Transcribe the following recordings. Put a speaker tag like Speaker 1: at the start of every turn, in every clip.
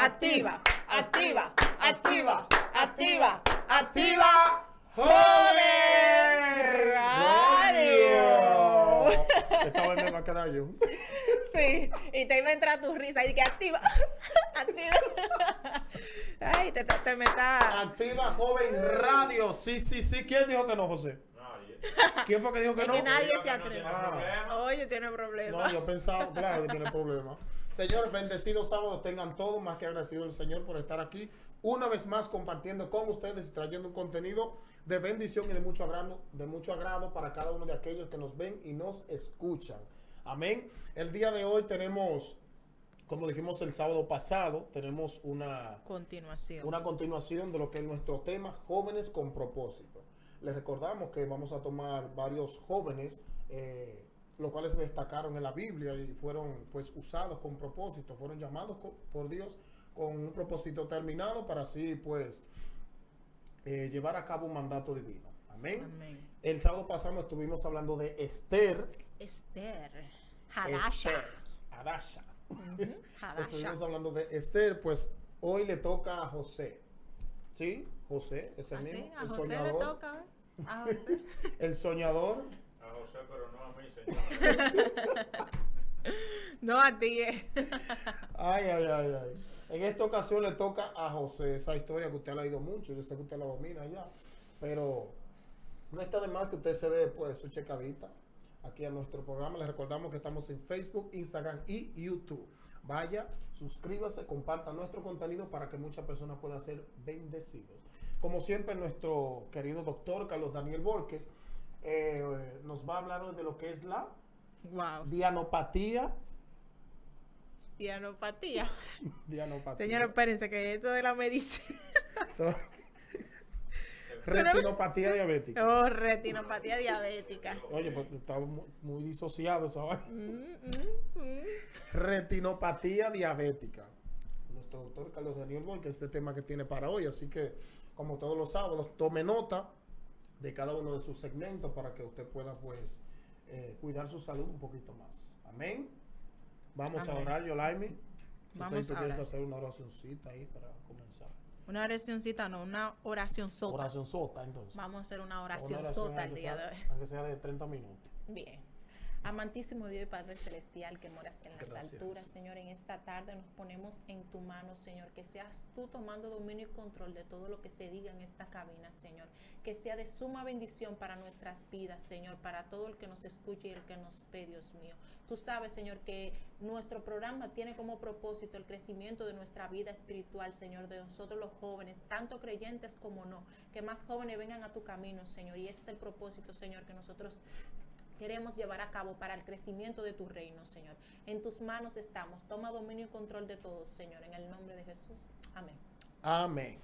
Speaker 1: activa, activa, activa, activa, activa, Joven Radio.
Speaker 2: Esta vez me va a quedar yo.
Speaker 1: Sí, y te iba a entrar tu risa y que activa, activa. Ay, te me está...
Speaker 2: Activa Joven Radio. Sí. ¿Quién dijo que no, José?
Speaker 3: Nadie.
Speaker 2: ¿Quién fue que dijo que
Speaker 1: Es
Speaker 2: no?
Speaker 1: que nadie
Speaker 3: Digo
Speaker 1: se
Speaker 3: que no
Speaker 1: atreve.
Speaker 3: tiene problema.
Speaker 1: Oye, tiene problemas.
Speaker 2: No, yo pensaba, claro que tiene problemas. Señores, bendecidos sábados tengan todos, más que agradecido el Señor por estar aquí una vez más compartiendo con ustedes y trayendo un contenido de bendición y de mucho agrado para cada uno de aquellos que nos ven y nos escuchan. Amén. El día de hoy tenemos, como dijimos el sábado pasado, tenemos una continuación de lo que es nuestro tema, jóvenes con propósito. Les recordamos que vamos a tomar varios jóvenes, los cuales se destacaron en la Biblia y fueron pues usados con propósito, fueron llamados por Dios con un propósito terminado para así pues llevar a cabo un mandato divino. Amén.
Speaker 1: Amén.
Speaker 2: El sábado pasado estuvimos hablando de Esther. Hadasha. Estuvimos hablando de Esther, pues hoy le toca a José. ¿Sí? José, ese mismo.
Speaker 1: Sí, a
Speaker 2: el
Speaker 1: José
Speaker 2: soñador.
Speaker 1: le toca, ¿eh? A José.
Speaker 2: El soñador.
Speaker 3: A José, pero no a mí, señor.
Speaker 1: No a ti,
Speaker 2: Ay. En esta ocasión le toca a José esa historia que usted ha leído mucho. Yo sé que usted la domina ya. Pero no está de más que usted se dé pues su checadita aquí a nuestro programa. Les recordamos que estamos en Facebook, Instagram y YouTube. Vaya, suscríbase, comparta nuestro contenido para que muchas personas puedan ser bendecidos. Como siempre, nuestro querido doctor Carlos Daniel Borges nos va a hablar hoy de lo que es la dianopatía.
Speaker 1: Dianopatía.
Speaker 2: Dianopatía.
Speaker 1: Señora, espérense que esto de la medicina.
Speaker 2: Retinopatía diabética.
Speaker 1: Oh, retinopatía diabética.
Speaker 2: Oye, pues estaba muy disociado esa vaina. Retinopatía diabética. Nuestro doctor Carlos Daniel Borges, ese tema que tiene para hoy. Así que, como todos los sábados, tome nota de cada uno de sus segmentos para que usted pueda, pues, cuidar su salud un poquito más. Amén. Vamos a orar, Yolaimi.
Speaker 1: Vamos
Speaker 2: ¿Tú
Speaker 1: a
Speaker 2: quieres
Speaker 1: orar.
Speaker 2: hacer una oracioncita ahí para comenzar?
Speaker 1: Una oracioncita, no, una oración sota.
Speaker 2: Oración sota, entonces.
Speaker 1: Vamos a hacer una oración
Speaker 2: Una
Speaker 1: sota el
Speaker 2: aunque
Speaker 1: día
Speaker 2: sea-
Speaker 1: de hoy.
Speaker 2: Aunque sea de 30 minutos.
Speaker 1: Bien. Amantísimo Dios y Padre Celestial que moras en las
Speaker 2: Gracias.
Speaker 1: alturas, Señor, en esta tarde nos ponemos en tu mano, Señor, que seas tú tomando dominio y control de todo lo que se diga en esta cabina, Señor, que sea de suma bendición para nuestras vidas, Señor, para todo el que nos escuche y el que nos ve, Dios mío. Tú sabes, Señor, que nuestro programa tiene como propósito el crecimiento de nuestra vida espiritual, Señor, de nosotros los jóvenes, tanto creyentes como no, que más jóvenes vengan a tu camino, Señor, y ese es el propósito, Señor, que nosotros queremos llevar a cabo para el crecimiento de tu reino, Señor. En tus manos estamos. Toma dominio y control de todos, Señor. En el nombre de Jesús. Amén.
Speaker 2: Amén.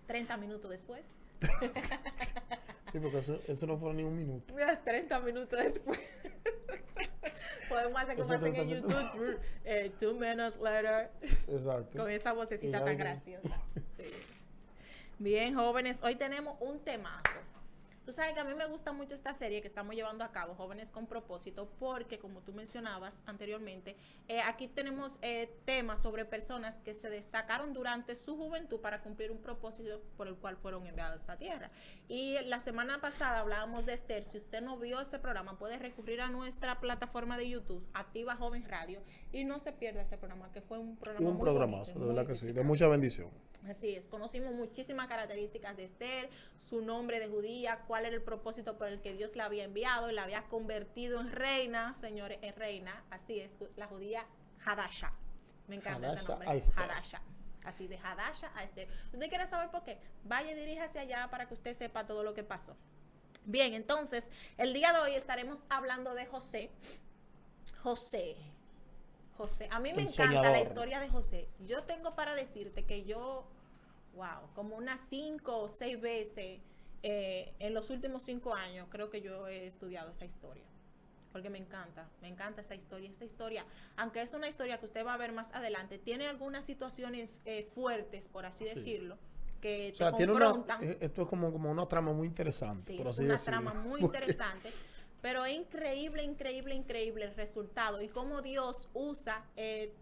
Speaker 1: 30 minutos después.
Speaker 2: Sí, porque eso no fue ni un minuto.
Speaker 1: 30 minutos después. Podemos hacer como
Speaker 2: Eso
Speaker 1: hacen en
Speaker 2: 30 minutos.
Speaker 1: YouTube. 2 minutes later.
Speaker 2: Exacto.
Speaker 1: Con esa vocecita
Speaker 2: Y
Speaker 1: tan
Speaker 2: ya-
Speaker 1: graciosa. Sí. Bien, jóvenes. Hoy tenemos un temazo. Tú sabes que a mí me gusta mucho esta serie que estamos llevando a cabo, Jóvenes con Propósito, porque como tú mencionabas anteriormente, aquí tenemos temas sobre personas que se destacaron durante su juventud para cumplir un propósito por el cual fueron enviados a esta tierra. Y la semana pasada hablábamos de Esther. Si usted no vio ese programa, puede recurrir a nuestra plataforma de YouTube, Activa Joven Radio, y no se pierda ese programa, que fue un programa
Speaker 2: Un
Speaker 1: muy
Speaker 2: programazo,
Speaker 1: bonito,
Speaker 2: de
Speaker 1: muy
Speaker 2: verdad que sí. De
Speaker 1: edificante.
Speaker 2: mucha bendición.
Speaker 1: Así es, conocimos muchísimas características de Esther, su nombre de judía, cuál era el propósito por el que Dios la había enviado y la había convertido en reina, señores, en reina. Así es, la judía Hadasha. Me encanta ese
Speaker 2: Hadasha
Speaker 1: nombre,
Speaker 2: a Esther.
Speaker 1: Hadasha. Así de Hadasha a Esther. ¿Usted quiere saber por qué? Vaya y diríjase allá para que usted sepa todo lo que pasó. Bien, entonces, el día de hoy estaremos hablando de José. José. A mí me
Speaker 2: El
Speaker 1: encanta
Speaker 2: soñador.
Speaker 1: la historia de José. Yo tengo para decirte que yo, como unas 5 o 6 veces en los últimos 5 años, creo que yo he estudiado esa historia. Porque me encanta esa historia. Esta historia, aunque es una historia que usted va a ver más adelante, tiene algunas situaciones fuertes, por así decirlo, que
Speaker 2: O sea,
Speaker 1: te
Speaker 2: tiene
Speaker 1: confrontan.
Speaker 2: esto es como una trama muy interesante,
Speaker 1: Sí,
Speaker 2: por
Speaker 1: es
Speaker 2: así
Speaker 1: una
Speaker 2: decirlo.
Speaker 1: trama muy
Speaker 2: Porque-
Speaker 1: interesante. Pero es increíble, increíble, increíble el resultado y cómo Dios usa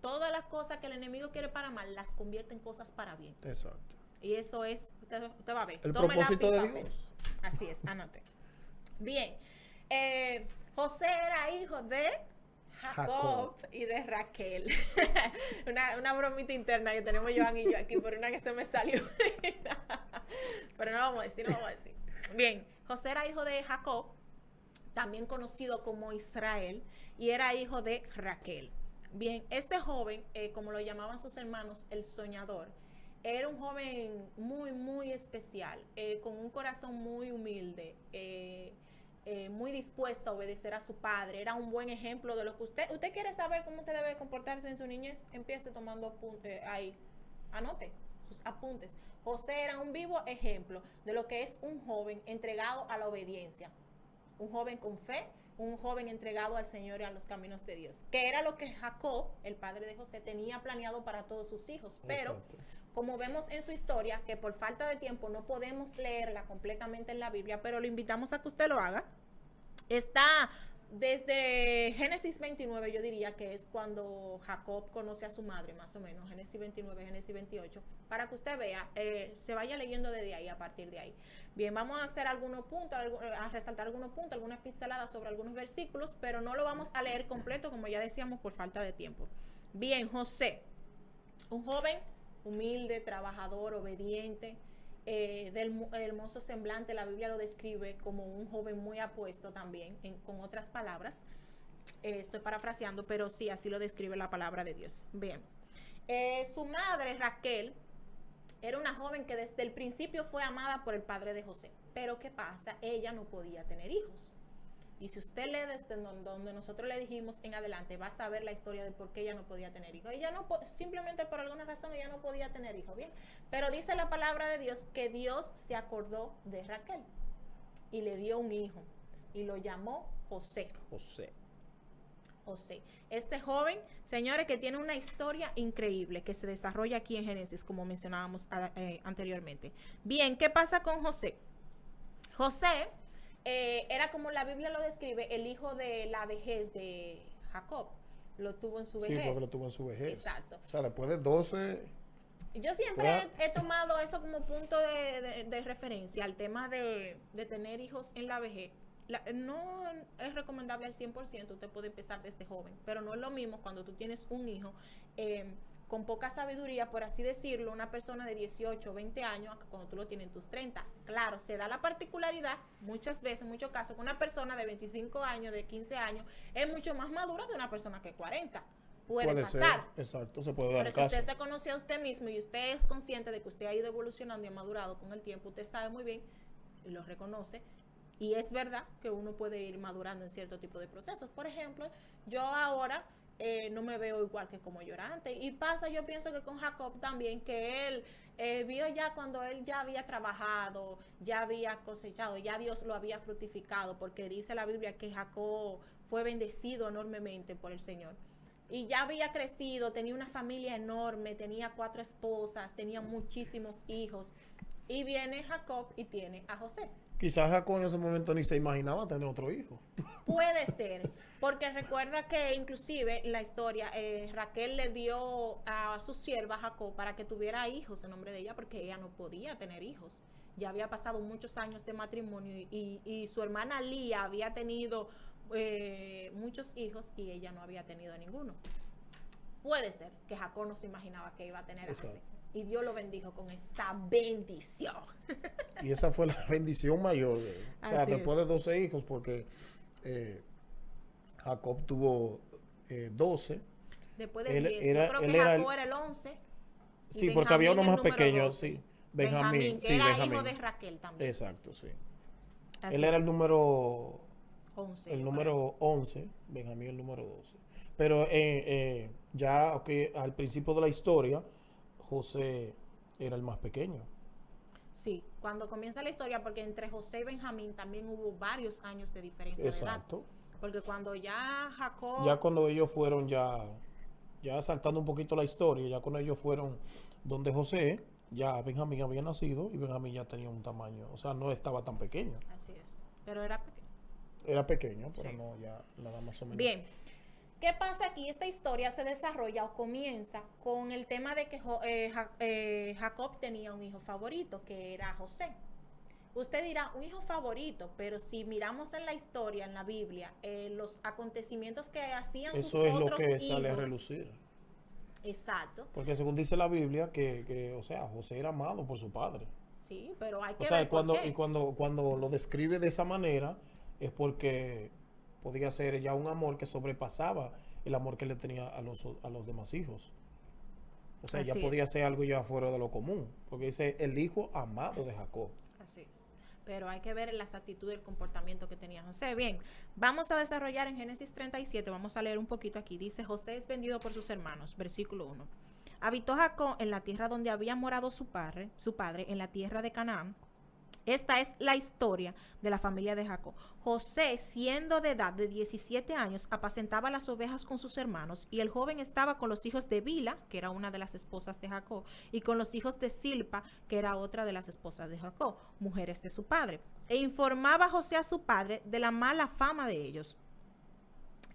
Speaker 1: todas las cosas que el enemigo quiere para mal, las convierte en cosas para bien.
Speaker 2: Exacto.
Speaker 1: Y eso es, usted va a ver.
Speaker 2: El
Speaker 1: Tome
Speaker 2: propósito
Speaker 1: lápiz y
Speaker 2: de
Speaker 1: papel.
Speaker 2: Dios.
Speaker 1: Así es, anote. Bien, José era hijo de Jacob y de Raquel. una bromita interna que tenemos Joan y yo aquí, por una que se me salió. Pero no vamos a decir, no vamos a decir. Bien, José era hijo de Jacob, también conocido como Israel, y era hijo de Raquel. Bien, este joven, como lo llamaban sus hermanos, el soñador, era un joven muy, muy especial, con un corazón muy humilde, muy dispuesto a obedecer a su padre. Era un buen ejemplo de lo que usted quiere saber cómo usted debe comportarse en su niñez. Empiece tomando apuntes ahí, anote sus apuntes. José era un vivo ejemplo de lo que es un joven entregado a la obediencia, un joven con fe, un joven entregado al Señor y a los caminos de Dios, que era lo que Jacob, el padre de José, tenía planeado para todos sus hijos. Pero
Speaker 2: Exacto.
Speaker 1: como vemos en su historia, que por falta de tiempo no podemos leerla completamente en la Biblia, pero lo invitamos a que usted lo haga. Está desde Génesis 29, yo diría que es cuando Jacob conoce a su madre, más o menos, Génesis 29, Génesis 28, para que usted vea, se vaya leyendo desde ahí, a partir de ahí. Bien, vamos a hacer algunos puntos, a resaltar algunos puntos, algunas pinceladas sobre algunos versículos, pero no lo vamos a leer completo, como ya decíamos, por falta de tiempo. Bien, José, un joven humilde, trabajador, obediente, del hermoso semblante. La Biblia lo describe como un joven muy apuesto también, con otras palabras. Estoy parafraseando, pero sí, así lo describe la palabra de Dios. Bien, su madre, Raquel, era una joven que desde el principio fue amada por el padre de José. Pero ¿qué pasa? Ella no podía tener hijos. Y si usted lee desde donde nosotros le dijimos en adelante, va a saber la historia de por qué ella no podía tener hijos. Ella no, simplemente por alguna razón, ella no podía tener hijos, ¿bien? Pero dice la palabra de Dios que Dios se acordó de Raquel y le dio un hijo y lo llamó José. José. Este joven, señores, que tiene una historia increíble que se desarrolla aquí en Génesis, como mencionábamos anteriormente. Bien, ¿qué pasa con José? José era, como la Biblia lo describe, el hijo de la vejez de Jacob. Lo tuvo en su vejez.
Speaker 2: Sí, porque lo tuvo en su vejez.
Speaker 1: Exacto.
Speaker 2: O sea, después de 12...
Speaker 1: Yo siempre he tomado eso como punto de referencia al tema de tener hijos en la vejez. No es recomendable al 100%, usted puede empezar desde joven, pero no es lo mismo cuando tú tienes un hijo con poca sabiduría, por así decirlo, una persona de 18 o 20 años, cuando tú lo tienes en tus 30. Claro, se da la particularidad, muchas veces, en muchos casos, que una persona de 25 años, de 15 años, es mucho más madura de una persona que 40. Puede pasar.
Speaker 2: Ser, exacto, se puede dar
Speaker 1: Pero
Speaker 2: caso.
Speaker 1: si usted se conoce a usted mismo y usted es consciente de que usted ha ido evolucionando y ha madurado con el tiempo, usted sabe muy bien y lo reconoce. Y es verdad que uno puede ir madurando en cierto tipo de procesos. Por ejemplo, yo ahora no me veo igual que como yo era antes. Y pasa, yo pienso que con Jacob también, que él vio ya cuando él ya había trabajado, ya había cosechado, ya Dios lo había fructificado, porque dice la Biblia que Jacob fue bendecido enormemente por el Señor. Y ya había crecido, tenía una familia enorme, tenía 4 esposas, tenía muchísimos hijos. Y viene Jacob y tiene a José.
Speaker 2: Quizás Jacob en ese momento ni se imaginaba tener otro hijo.
Speaker 1: Puede ser, porque recuerda que inclusive la historia, Raquel le dio a su sierva Jacob para que tuviera hijos en nombre de ella, porque ella no podía tener hijos. Ya había pasado muchos años de matrimonio y su hermana Lía había tenido muchos hijos y ella no había tenido ninguno. Puede ser que Jacob no se imaginaba que iba a tener a José. Y Dios lo bendijo con esta bendición.
Speaker 2: Y esa fue la bendición mayor de él. O sea, después de 12 hijos, porque Jacob tuvo 12.
Speaker 1: Después de 10.
Speaker 2: Yo
Speaker 1: creo que Jacob era el 11.
Speaker 2: Sí, porque había uno más pequeño, sí.
Speaker 1: Benjamín, que era
Speaker 2: Benjamín.
Speaker 1: hijo de Raquel también.
Speaker 2: Exacto, sí.
Speaker 1: Así
Speaker 2: él era el número
Speaker 1: 11.
Speaker 2: El número 11, Benjamín el número 12. Pero ya al principio de la historia, José era el más pequeño.
Speaker 1: Sí, cuando comienza la historia, porque entre José y Benjamín también hubo varios años de diferencia de edad.
Speaker 2: Exacto.
Speaker 1: Porque cuando ya Jacob...
Speaker 2: Ya cuando ellos fueron ya saltando un poquito la historia, ya cuando ellos fueron donde José, ya Benjamín había nacido y Benjamín ya tenía un tamaño, o sea, no estaba tan pequeño.
Speaker 1: Así es, pero era pequeño.
Speaker 2: Era pequeño, pero
Speaker 1: Sí.
Speaker 2: no, ya nada más o menos.
Speaker 1: Bien. ¿Qué pasa aquí? Esta historia se desarrolla o comienza con el tema de que Jacob tenía un hijo favorito, que era José. Usted dirá, un hijo favorito, pero si miramos en la historia, en la Biblia, los acontecimientos que hacían sus
Speaker 2: Eso es lo
Speaker 1: otros
Speaker 2: que
Speaker 1: hijos.
Speaker 2: sale a relucir.
Speaker 1: Exacto.
Speaker 2: Porque según dice la Biblia, o sea, José era amado por su padre.
Speaker 1: Sí, pero hay que
Speaker 2: O sea,
Speaker 1: ver por
Speaker 2: cuando,
Speaker 1: qué.
Speaker 2: y cuando lo describe de esa manera, es porque podía ser ya un amor que sobrepasaba el amor que le tenía a los demás hijos. O sea, ya
Speaker 1: Así
Speaker 2: podía ser algo ya fuera de lo común. Porque dice el hijo amado de Jacob.
Speaker 1: Así es. Pero hay que ver las actitudes y el comportamiento que tenía José. Bien, vamos a desarrollar en Génesis 37, vamos a leer un poquito aquí. Dice, José es vendido por sus hermanos, versículo 1. Habitó Jacob en la tierra donde había morado su padre, en la tierra de Canaán. Esta es la historia de la familia de Jacob. José, siendo de edad de 17 años, apacentaba las ovejas con sus hermanos, y el joven estaba con los hijos de Bila, que era una de las esposas de Jacob, y con los hijos de Silpa, que era otra de las esposas de Jacob, mujeres de su padre. E informaba José a su padre de la mala fama de ellos.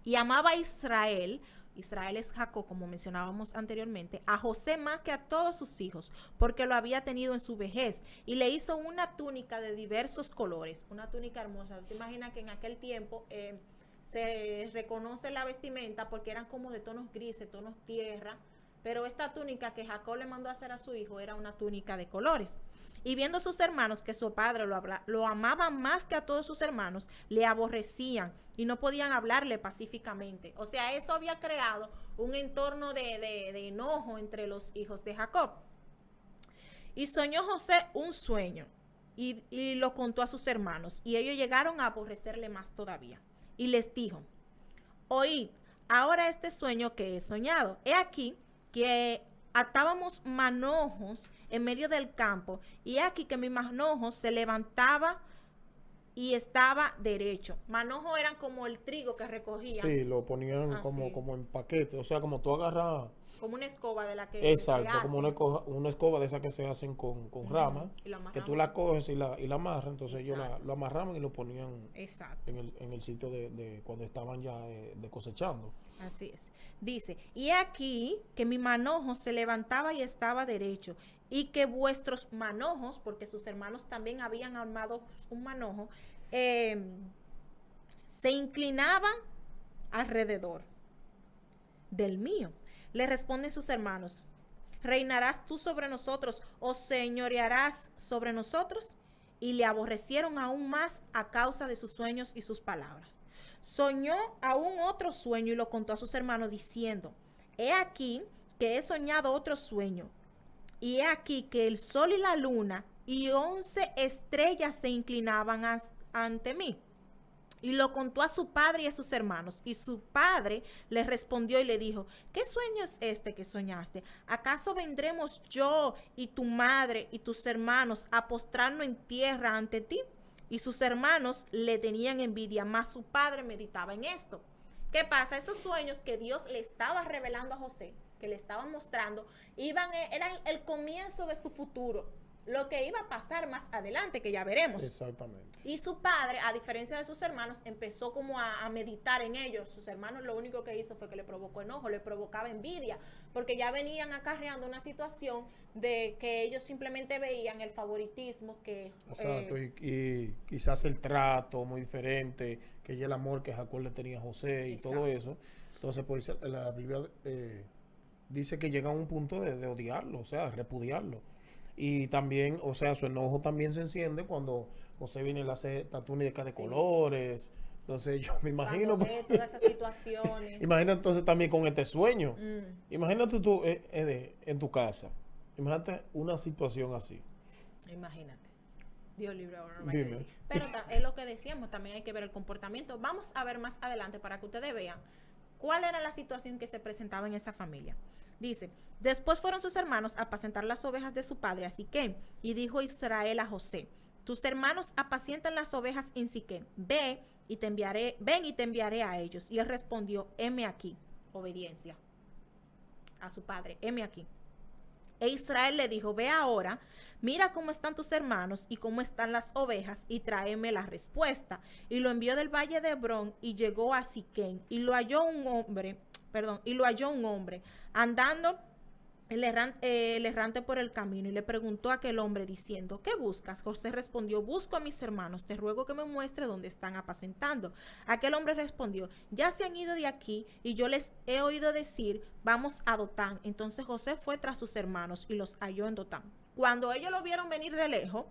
Speaker 1: Y amaba a Israel es Jacob, como mencionábamos anteriormente, a José más que a todos sus hijos, porque lo había tenido en su vejez, y le hizo una túnica de diversos colores, una túnica hermosa. ¿Te imaginas que en aquel tiempo se reconoce la vestimenta porque eran como de tonos grises, tonos tierra? Pero esta túnica que Jacob le mandó a hacer a su hijo era una túnica de colores. Y viendo sus hermanos que su padre lo amaban más que a todos sus hermanos, le aborrecían y no podían hablarle pacíficamente. O sea, eso había creado un entorno de enojo entre los hijos de Jacob. Y soñó José un sueño y lo contó a sus hermanos, y ellos llegaron a aborrecerle más todavía. Y les dijo, oíd ahora este sueño que he soñado. He aquí que atábamos manojos en medio del campo, y aquí que mi manojo se levantaba y estaba derecho. Manojos eran como el trigo que recogían.
Speaker 2: Sí, lo ponían como en paquete. O sea, como tú agarras.
Speaker 1: Como una escoba de la que
Speaker 2: Exacto,
Speaker 1: se hace.
Speaker 2: como una escoba de esas que se hacen con ramas, que tú la coges y la amarras. Entonces ellos lo amarraban y lo ponían en el sitio de cuando estaban ya de cosechando.
Speaker 1: Así es. Dice, y aquí que mi manojo se levantaba y estaba derecho, y que vuestros manojos, porque sus hermanos también habían armado un manojo, se inclinaban alrededor del mío. Le responden sus hermanos, ¿reinarás tú sobre nosotros o señorearás sobre nosotros? Y le aborrecieron aún más a causa de sus sueños y sus palabras. Soñó aún otro sueño y lo contó a sus hermanos diciendo, he aquí que he soñado otro sueño, y he aquí que el sol y la luna y 11 estrellas se inclinaban ante mí. Y lo contó a su padre y a sus hermanos. Y su padre le respondió y le dijo, ¿qué sueño es este que soñaste? ¿Acaso vendremos yo y tu madre y tus hermanos a postrarnos en tierra ante ti? Y sus hermanos le tenían envidia, mas su padre meditaba en esto. ¿Qué pasa? Esos sueños que Dios le estaba revelando a José, que le estaban mostrando, eran el comienzo de su futuro. Lo que iba a pasar más adelante, que ya veremos.
Speaker 2: Exactamente.
Speaker 1: Y su padre, a diferencia de sus hermanos, empezó como a meditar en ellos. Sus hermanos lo único que hizo fue que le provocó enojo, le provocaba envidia, porque ya venían acarreando una situación de que ellos simplemente veían el favoritismo que...
Speaker 2: Exacto, y quizás el trato muy diferente, que ya el amor que Jacob le tenía a José y
Speaker 1: Exacto.
Speaker 2: todo eso. Entonces, pues la Biblia dice que llega a un punto de odiarlo, o sea, repudiarlo. Y también, o sea, su enojo también se enciende cuando José viene y le hace esta túnica de colores. Entonces yo me imagino...
Speaker 1: Cuando ve todas esas situaciones.
Speaker 2: Imagina entonces también con este sueño. Imagínate tú en tu casa. Imagínate una situación así.
Speaker 1: Imagínate. Dios libre ahora. No
Speaker 2: Dime.
Speaker 1: decir. Pero es lo que decíamos, también hay que ver el comportamiento. Vamos a ver más adelante para que ustedes vean cuál era la situación que se presentaba en esa familia. Dice, después fueron sus hermanos a apacentar las ovejas de su padre a Siquem, y dijo Israel a José, tus hermanos apacientan las ovejas en Siquem, ven y te enviaré a ellos. Y él respondió, heme aquí, obediencia a su padre, heme aquí.
Speaker 4: E Israel le dijo, ve ahora, mira cómo están tus hermanos y cómo están las ovejas, y tráeme la respuesta. Y lo envió del valle de Hebrón y llegó a Siquén, y lo halló un hombre, andando el errante por el camino, y le preguntó a aquel hombre diciendo, ¿qué buscas? José respondió, busco a mis hermanos, te ruego que me muestre dónde están apacentando. Aquel hombre respondió, ya se han ido de aquí, y yo les he oído decir, vamos a Dotán. Entonces José fue tras sus hermanos y los halló en Dotán. Cuando ellos lo vieron venir de lejos,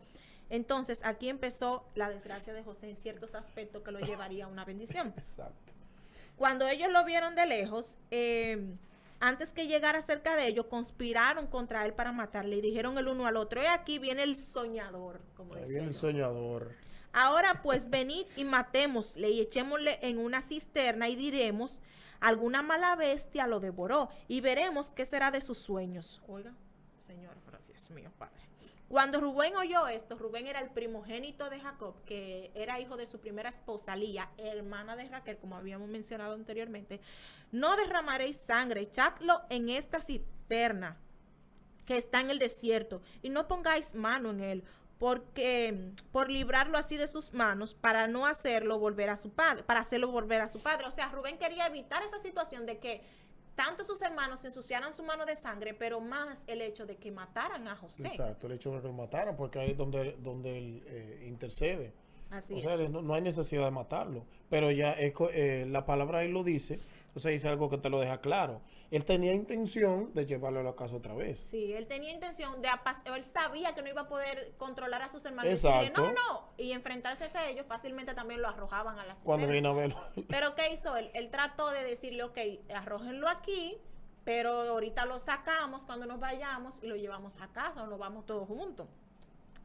Speaker 4: entonces aquí empezó la desgracia de José en ciertos aspectos que lo llevaría a una bendición.
Speaker 2: Exacto.
Speaker 4: Cuando ellos lo vieron de lejos, antes que llegara cerca de ellos, conspiraron contra él para matarle y dijeron el uno al otro, y aquí viene el soñador, como
Speaker 2: Ahí
Speaker 4: decía
Speaker 2: viene el
Speaker 4: yo.
Speaker 2: soñador.
Speaker 4: Ahora pues venid y matémosle y echémosle en una cisterna y diremos, alguna mala bestia lo devoró y veremos qué será de sus sueños. Oiga, Señor, Dios mío, Padre. Cuando Rubén oyó esto, Rubén era el primogénito de Jacob, que era hijo de su primera esposa, Lía, hermana de Raquel, como habíamos mencionado anteriormente. No derramaréis sangre, echadlo en esta cisterna que está en el desierto, y no pongáis mano en él, porque por librarlo así de sus manos, para no hacerlo volver a su padre, para hacerlo volver a su padre. O sea, Rubén quería evitar esa situación de que tanto sus hermanos se ensuciaran su mano de sangre, pero más el hecho de que mataran a José.
Speaker 2: Exacto, el hecho de que lo mataran, porque ahí es donde él intercede.
Speaker 4: Así
Speaker 2: O sea,
Speaker 4: es.
Speaker 2: no hay necesidad de matarlo, pero ya la palabra ahí lo dice, o sea, dice algo que te lo deja claro. Él tenía intención de llevarlo a la casa otra vez.
Speaker 4: Sí, él tenía intención de él sabía que no iba a poder controlar a sus hermanos.
Speaker 2: Exacto.
Speaker 4: Y decirle, no, y enfrentarse a ellos, fácilmente también lo arrojaban a la
Speaker 2: Cuando
Speaker 4: cisterna.
Speaker 2: vino a verlo.
Speaker 4: Pero ¿qué hizo él? Él trató de decirle, ok, arrójenlo aquí, pero ahorita lo sacamos cuando nos vayamos y lo llevamos a casa o nos vamos todos juntos.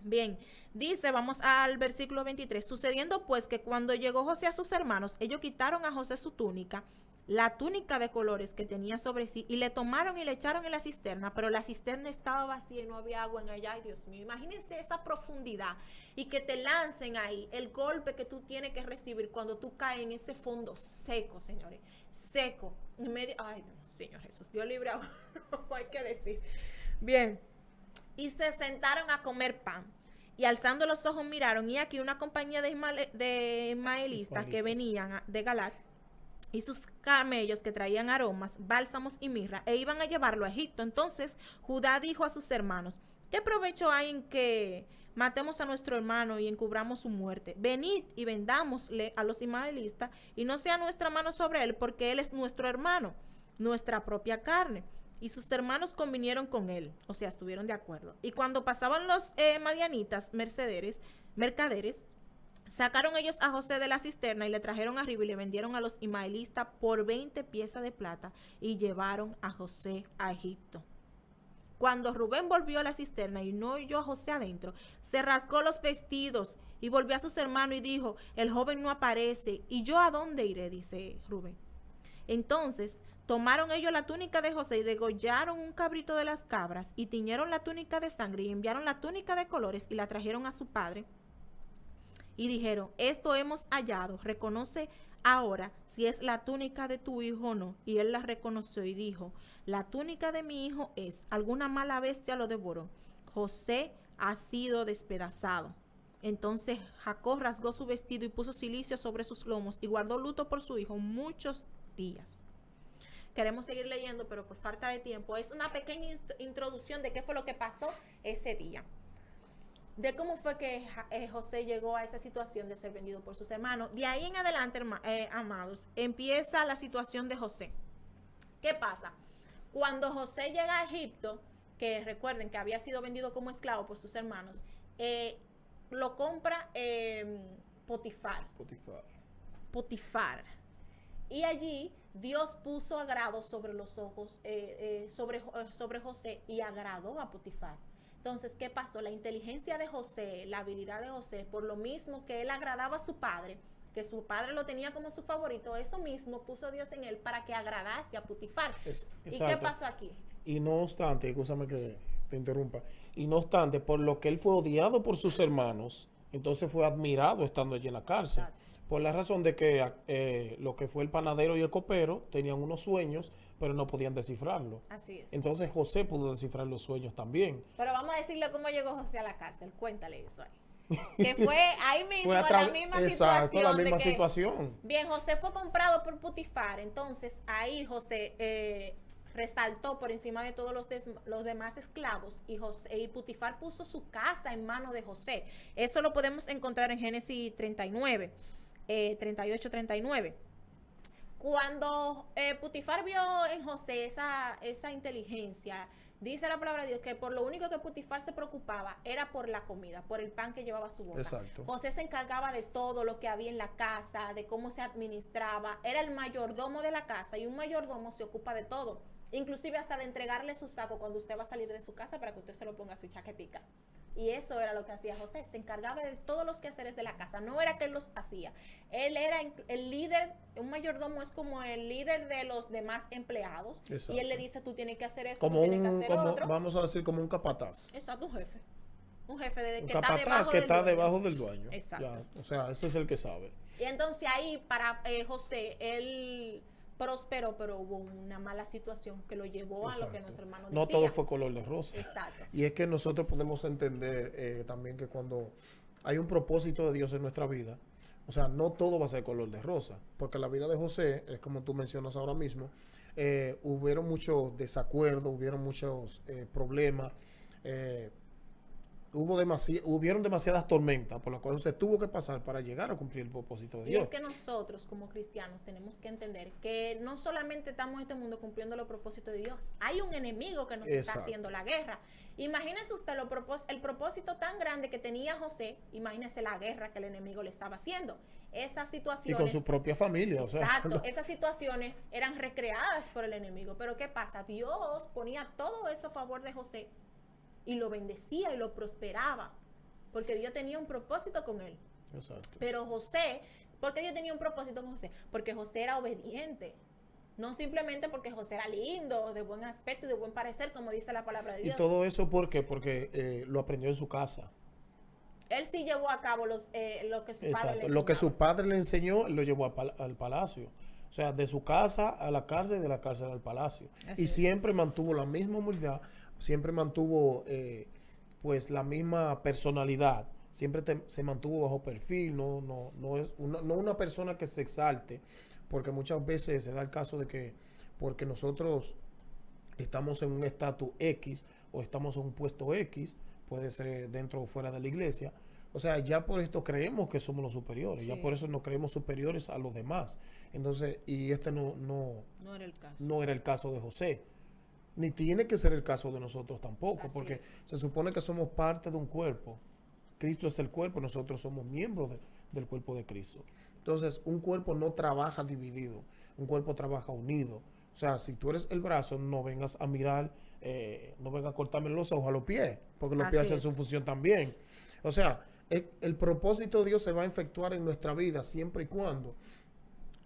Speaker 4: Bien, dice, vamos al versículo 23. Sucediendo pues que cuando llegó José a sus hermanos, ellos quitaron a José su túnica, la túnica de colores que tenía sobre sí, y le tomaron y le echaron en la cisterna, pero la cisterna estaba vacía y no había agua en ella. Ay, Dios mío, imagínense esa profundidad y que te lancen ahí, el golpe que tú tienes que recibir cuando tú caes en ese fondo seco, señores, seco, en medio, ay, Señor Jesús, Dios libre a uno, hay que decir. Bien, y se sentaron a comer pan. Y alzando los ojos miraron, y aquí una compañía de ismaelitas que venían de Galat, y sus camellos que traían aromas, bálsamos y mirra, e iban a llevarlo a Egipto. Entonces Judá dijo a sus hermanos, ¿qué provecho hay en que matemos a nuestro hermano y encubramos su muerte? Venid y vendámosle a los ismaelitas, y no sea nuestra mano sobre él, porque él es nuestro hermano, nuestra propia carne. Y sus hermanos convinieron con él, o sea, estuvieron de acuerdo. Y cuando pasaban los madianitas mercaderes, sacaron ellos a José de la cisterna y le trajeron arriba y le vendieron a los ismaelitas por 20 piezas de plata y llevaron a José a Egipto. Cuando Rubén volvió a la cisterna y no oyó a José adentro, se rasgó los vestidos y volvió a sus hermanos y dijo, el joven no aparece, ¿y yo a dónde iré?, dice Rubén. Entonces tomaron ellos la túnica de José y degollaron un cabrito de las cabras y tiñeron la túnica de sangre y enviaron la túnica de colores y la trajeron a su padre. Y dijeron, esto hemos hallado, reconoce ahora si es la túnica de tu hijo o no. Y él la reconoció y dijo, la túnica de mi hijo es, alguna mala bestia lo devoró. José ha sido despedazado. Entonces Jacob rasgó su vestido y puso cilicio sobre sus lomos y guardó luto por su hijo muchos días. Queremos seguir leyendo, pero por falta de tiempo, es una pequeña introducción de qué fue lo que pasó ese día. De cómo fue que José llegó a esa situación de ser vendido por sus hermanos. De ahí en adelante, amados, empieza la situación de José. ¿Qué pasa? Cuando José llega a Egipto, que recuerden que había sido vendido como esclavo por sus hermanos, lo compra Potifar. Y allí Dios puso agrado sobre los ojos, sobre José, y agradó a Potifar. Entonces, ¿qué pasó? La inteligencia de José, la habilidad de José, por lo mismo que él agradaba a su padre, que su padre lo tenía como su favorito, eso mismo puso Dios en él para que agradase a Potifar. ¿Y qué pasó aquí?
Speaker 2: Y no obstante, escúchame que te interrumpa, y no obstante, por lo que él fue odiado por sus hermanos, entonces fue admirado estando allí en la cárcel.
Speaker 4: Exacto.
Speaker 2: Por la razón de que lo que fue el panadero y el copero tenían unos sueños, pero no podían descifrarlo.
Speaker 1: Así es.
Speaker 2: Entonces José pudo descifrar los sueños también.
Speaker 1: Pero vamos a decirle cómo llegó José a la cárcel. Cuéntale eso ahí. Que fue ahí mismo,
Speaker 2: Fue a
Speaker 1: la
Speaker 2: través-
Speaker 1: misma
Speaker 2: exacto,
Speaker 1: situación.
Speaker 2: la
Speaker 1: de
Speaker 2: misma
Speaker 1: que,
Speaker 2: situación.
Speaker 1: bien, José fue comprado por Potifar. Entonces, ahí José resaltó por encima de todos los demás esclavos. Y Potifar puso su casa en mano de José. Eso lo podemos encontrar en Génesis 39, 38-39. Cuando Potifar vio en José esa inteligencia, dice la palabra de Dios que por lo único que Potifar se preocupaba era por la comida, por el pan que llevaba a su boca.
Speaker 2: Exacto.
Speaker 1: José se encargaba de todo lo que había en la casa, de cómo se administraba. Era el mayordomo de la casa y un mayordomo se ocupa de todo. Inclusive hasta de entregarle su saco cuando usted va a salir de su casa para que usted se lo ponga a su chaquetica. Y eso era lo que hacía José. Se encargaba de todos los quehaceres de la casa. No era que él los hacía. Él era el líder. Un mayordomo es como el líder de los demás empleados.
Speaker 2: Exacto.
Speaker 1: Y él le dice, tú tienes que hacer eso,
Speaker 2: Como
Speaker 1: tú tienes que hacer otro.
Speaker 2: vamos a decir, como un capataz.
Speaker 1: Exacto, un jefe. Un jefe de,
Speaker 2: Un
Speaker 1: que está
Speaker 2: capataz
Speaker 1: debajo
Speaker 2: que
Speaker 1: del
Speaker 2: está
Speaker 1: dueño.
Speaker 2: debajo del dueño.
Speaker 1: Exacto.
Speaker 2: Ya, o sea, ese es el que sabe.
Speaker 1: Y entonces ahí para José, él prosperó, pero hubo una mala situación que lo llevó a lo que
Speaker 2: Exacto.
Speaker 1: nuestro hermano
Speaker 2: No
Speaker 1: decía.
Speaker 2: todo fue color de rosa.
Speaker 1: Exacto.
Speaker 2: Y es que nosotros podemos entender también que cuando hay un propósito de Dios en nuestra vida, o sea, no todo va a ser color de rosa, porque la vida de José, es como tú mencionas ahora mismo, hubieron muchos desacuerdos, hubieron muchos problemas, hubieron demasiadas tormentas por las cuales José tuvo que pasar para llegar a cumplir el propósito de
Speaker 1: Y
Speaker 2: Dios.
Speaker 1: es que nosotros como cristianos tenemos que entender que no solamente estamos en este mundo cumpliendo los propósitos de Dios, hay un enemigo que nos está
Speaker 2: Exacto.
Speaker 1: haciendo la guerra. Imagínese usted el propósito tan grande que tenía José, imagínese la guerra que el enemigo le estaba haciendo. Esas
Speaker 2: Y
Speaker 1: situaciones...
Speaker 2: con su propia familia, o sea.
Speaker 1: Exacto, esas situaciones eran recreadas por el enemigo. Pero ¿qué pasa? Dios ponía todo eso a favor de José y lo bendecía y lo prosperaba, porque Dios tenía un propósito con él.
Speaker 2: Exacto.
Speaker 1: Pero José, ¿por qué Dios tenía un propósito con José? Porque José era obediente. No simplemente porque José era lindo, de buen aspecto y de buen parecer, como dice la palabra de
Speaker 2: Y
Speaker 1: Dios.
Speaker 2: todo eso, ¿por qué? Porque lo aprendió en su casa.
Speaker 1: Él sí llevó a cabo lo que su padre le
Speaker 2: Exacto.
Speaker 1: enseñaba.
Speaker 2: Lo que su padre le enseñó, él lo llevó al palacio. O sea, de su casa a la cárcel, de la cárcel al palacio.
Speaker 1: Así
Speaker 2: Y
Speaker 1: es.
Speaker 2: siempre mantuvo la misma humildad, siempre mantuvo pues la misma personalidad. Siempre se mantuvo bajo perfil, no es no una persona que se exalte, porque muchas veces se da el caso de que porque nosotros estamos en un estatus X o estamos en un puesto X, puede ser dentro o fuera de la iglesia, o sea, ya por esto creemos que somos los superiores,
Speaker 1: Sí.
Speaker 2: ya por eso nos creemos superiores a los demás. Entonces, y
Speaker 1: No era el caso.
Speaker 2: no era el caso de José, ni tiene que ser el caso de nosotros tampoco,
Speaker 1: Así
Speaker 2: porque
Speaker 1: es.
Speaker 2: se supone que somos parte de un cuerpo. Cristo es el cuerpo, nosotros somos miembros del cuerpo de Cristo. Entonces, un cuerpo no trabaja dividido, un cuerpo trabaja unido. O sea, si tú eres el brazo, no vengas a mirar, no vengas a cortarme los ojos a los pies, porque los
Speaker 1: Así
Speaker 2: pies hacen
Speaker 1: es.
Speaker 2: su función también. O sea, el propósito de Dios se va a efectuar en nuestra vida siempre y cuando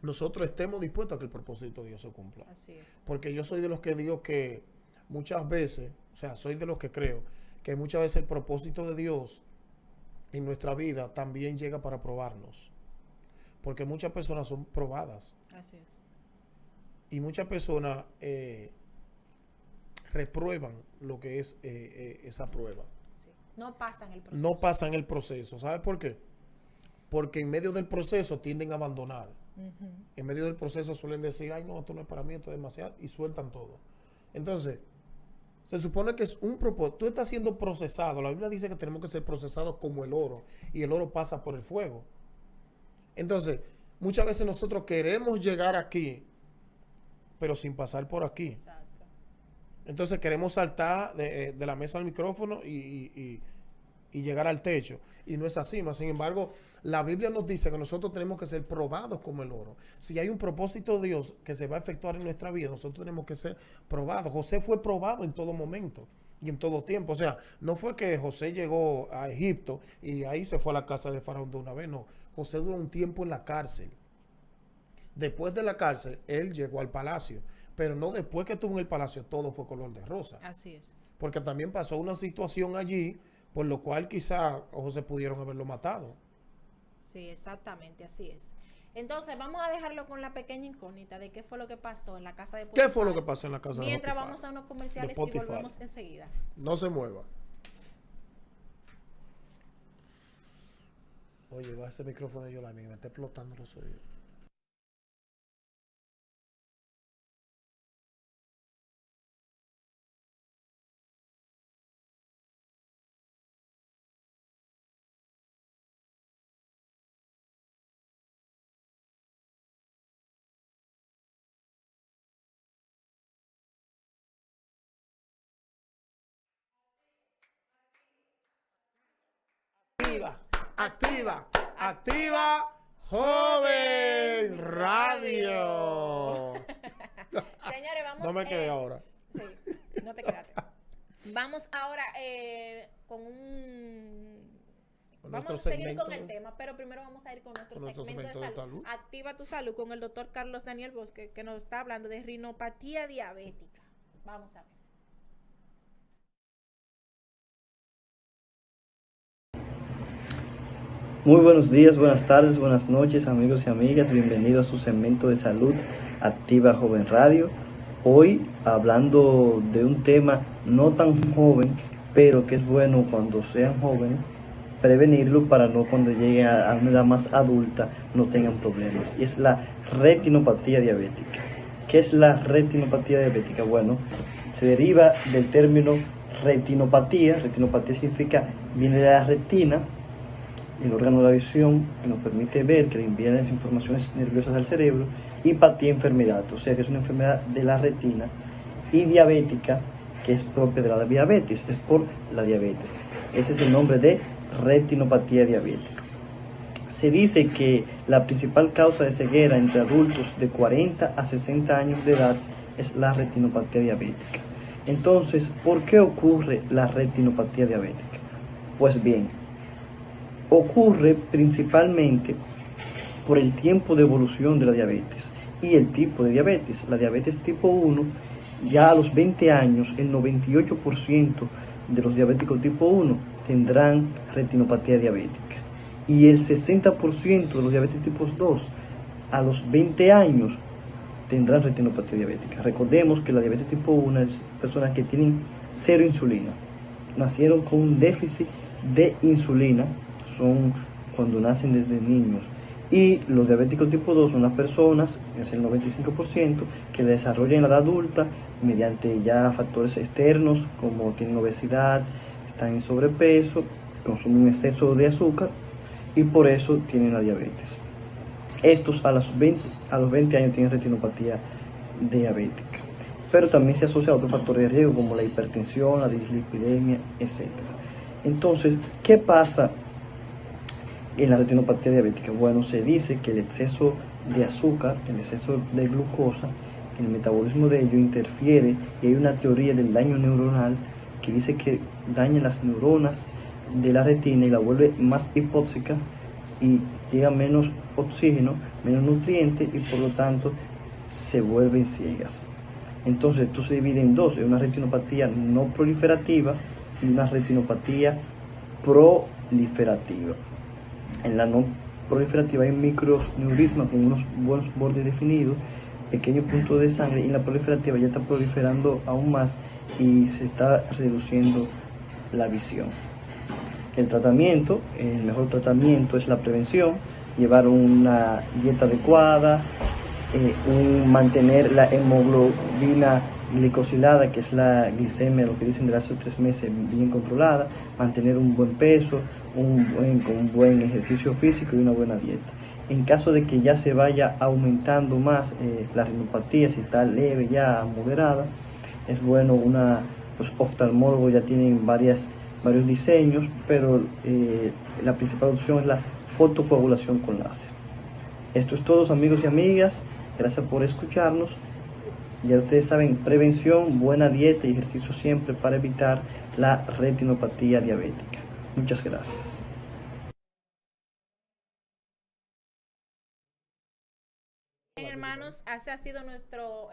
Speaker 2: nosotros estemos dispuestos a que el propósito de Dios se cumpla.
Speaker 1: Así es.
Speaker 2: Porque yo soy de los que digo que muchas veces, o sea, soy de los que creo que muchas veces el propósito de Dios en nuestra vida también llega para probarnos. Porque muchas personas son probadas
Speaker 1: Así es.
Speaker 2: y muchas personas reprueban lo que es esa prueba.
Speaker 1: Sí. No pasan el proceso.
Speaker 2: No pasan el proceso. ¿Sabes por qué? Porque en medio del proceso tienden a abandonar.
Speaker 1: Ujú.
Speaker 2: En medio del proceso suelen decir, ay no, esto no es para mí, esto es demasiado, y sueltan todo. Entonces, se supone que es un propósito. Tú estás siendo procesado. La Biblia dice que tenemos que ser procesados como el oro, y el oro pasa por el fuego. Entonces, muchas veces nosotros queremos llegar aquí, pero sin pasar por aquí.
Speaker 1: Exacto.
Speaker 2: Entonces queremos saltar de la mesa al micrófono y llegar al techo. Y no es así. Más sin embargo, la Biblia nos dice que nosotros tenemos que ser probados como el oro. Si hay un propósito de Dios que se va a efectuar en nuestra vida, nosotros tenemos que ser probados. José fue probado en todo momento y en todo tiempo. O sea, no fue que José llegó a Egipto y ahí se fue a la casa del faraón de una vez. No, José duró un tiempo en la cárcel. Después de la cárcel, él llegó al palacio. Pero no después que estuvo en el palacio, todo fue color de rosa.
Speaker 1: Así es.
Speaker 2: Porque también pasó una situación allí, por lo cual quizá José pudieron haberlo matado.
Speaker 4: Sí, exactamente, así es. Entonces, vamos a dejarlo con la pequeña incógnita de qué fue lo que pasó en la casa de Potifar.
Speaker 2: ¿Qué fue lo que pasó en la casa de
Speaker 4: Mientras
Speaker 2: Potifar?
Speaker 4: vamos a unos
Speaker 2: De
Speaker 4: comerciales y
Speaker 2: Potifar.
Speaker 4: volvemos enseguida.
Speaker 2: No se mueva. Oye, va ese micrófono de Yolanda, me está explotando los oídos. Activa, activa, activa, Joven Radio.
Speaker 4: Señores, vamos
Speaker 2: No me quedé ahora.
Speaker 4: Sí, no te quedaste. Vamos ahora con un...
Speaker 2: Con
Speaker 4: Vamos
Speaker 2: nuestro
Speaker 4: a seguir
Speaker 2: segmento
Speaker 4: con el
Speaker 2: de-
Speaker 4: tema, pero primero vamos a ir con nuestro,
Speaker 2: con nuestro
Speaker 4: segmento,
Speaker 2: segmento
Speaker 4: de
Speaker 2: de
Speaker 4: salud.
Speaker 2: salud.
Speaker 4: Activa tu salud con el doctor Carlos Daniel Bosque, que nos está hablando de rinopatía diabética. Vamos a ver.
Speaker 5: Muy buenos días, buenas tardes, buenas noches, amigos y amigas. Bienvenidos a su segmento de salud Activa Joven Radio. Hoy hablando de un tema no tan joven, pero que es bueno cuando sean jóvenes prevenirlo para no cuando lleguen a una edad más adulta no tengan problemas. Y es la retinopatía diabética. ¿Qué es la retinopatía diabética? Bueno, se deriva del término retinopatía. Retinopatía significa, viene de la retina, el órgano de la visión que nos permite ver, que le envía las informaciones nerviosas al cerebro, y patía, enfermedad, o sea que es una enfermedad de la retina, y diabética, que es propia de la diabetes, es por la diabetes. Ese es el nombre de retinopatía diabética. Se dice que la principal causa de ceguera entre adultos de 40 a 60 años de edad es la retinopatía diabética. Entonces, ¿por qué ocurre la retinopatía diabética? Pues bien, ocurre principalmente por el tiempo de evolución de la diabetes y el tipo de diabetes. La diabetes tipo 1, ya a los 20 años, el 98% de los diabéticos tipo 1 tendrán retinopatía diabética. Y el 60% de los diabéticos tipo 2, a los 20 años, tendrán retinopatía diabética. Recordemos que la diabetes tipo 1 es personas que tienen cero insulina. Nacieron con un déficit de insulina, son cuando nacen desde niños. Y los diabéticos tipo 2 son las personas, es el 95%, que desarrollan en la edad adulta mediante ya factores externos como tienen obesidad, están en sobrepeso, consumen exceso de azúcar y por eso tienen la diabetes. Estos a los 20 años tienen retinopatía diabética. Pero también se asocia a otros factores de riesgo como la hipertensión, la dislipidemia, etc. Entonces, ¿qué pasa en la retinopatía diabética? Bueno, se dice que el exceso de azúcar, el exceso de glucosa, el metabolismo de ello interfiere, y hay una teoría del daño neuronal que dice que daña las neuronas de la retina y la vuelve más hipóxica y llega menos oxígeno, menos nutrientes y por lo tanto se vuelven ciegas. Entonces esto se divide en dos, en una retinopatía no proliferativa y una retinopatía proliferativa. En la no proliferativa hay microneurismas con unos buenos bordes definidos, pequeños puntos de sangre, y en la proliferativa ya está proliferando aún más y se está reduciendo la visión. El tratamiento, el mejor tratamiento es la prevención, llevar una dieta adecuada, mantener la hemoglobina glicosilada, que es la glicemia, lo que dicen de hace 3 meses, bien controlada, mantener un buen peso, un buen ejercicio físico y una buena dieta. En caso de que ya se vaya aumentando más la retinopatía, si está leve ya moderada, es bueno los oftalmólogos ya tienen varios diseños, pero la principal opción es la fotocoagulación con láser. Esto es todo, amigos y amigas. Gracias por escucharnos. Ya ustedes saben, prevención, buena dieta y ejercicio siempre para evitar la retinopatía diabética. Muchas gracias.
Speaker 1: Bien, hermanos, ese ha sido nuestro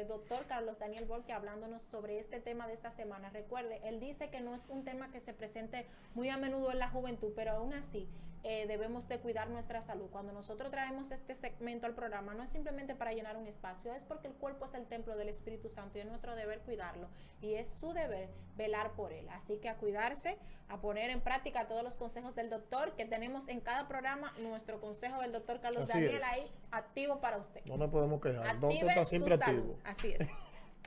Speaker 1: doctor Carlos Daniel Borque hablándonos sobre este tema de esta semana. Recuerde, él dice que no es un tema que se presente muy a menudo en la juventud, pero aún así debemos de cuidar nuestra salud. Cuando nosotros traemos este segmento al programa, no es simplemente para llenar un espacio, es porque el cuerpo es el templo del Espíritu Santo y es nuestro deber cuidarlo y es su deber velar por él. Así que a cuidarse, a poner en práctica todos los consejos del doctor que tenemos en cada programa, nuestro consejo del doctor Carlos
Speaker 2: Así
Speaker 1: Daniel
Speaker 2: es.
Speaker 1: ahí activo para usted.
Speaker 2: No nos podemos quejar. El doctor
Speaker 1: Active
Speaker 2: está
Speaker 1: su
Speaker 2: siempre
Speaker 1: salud.
Speaker 2: activo.
Speaker 1: Así es.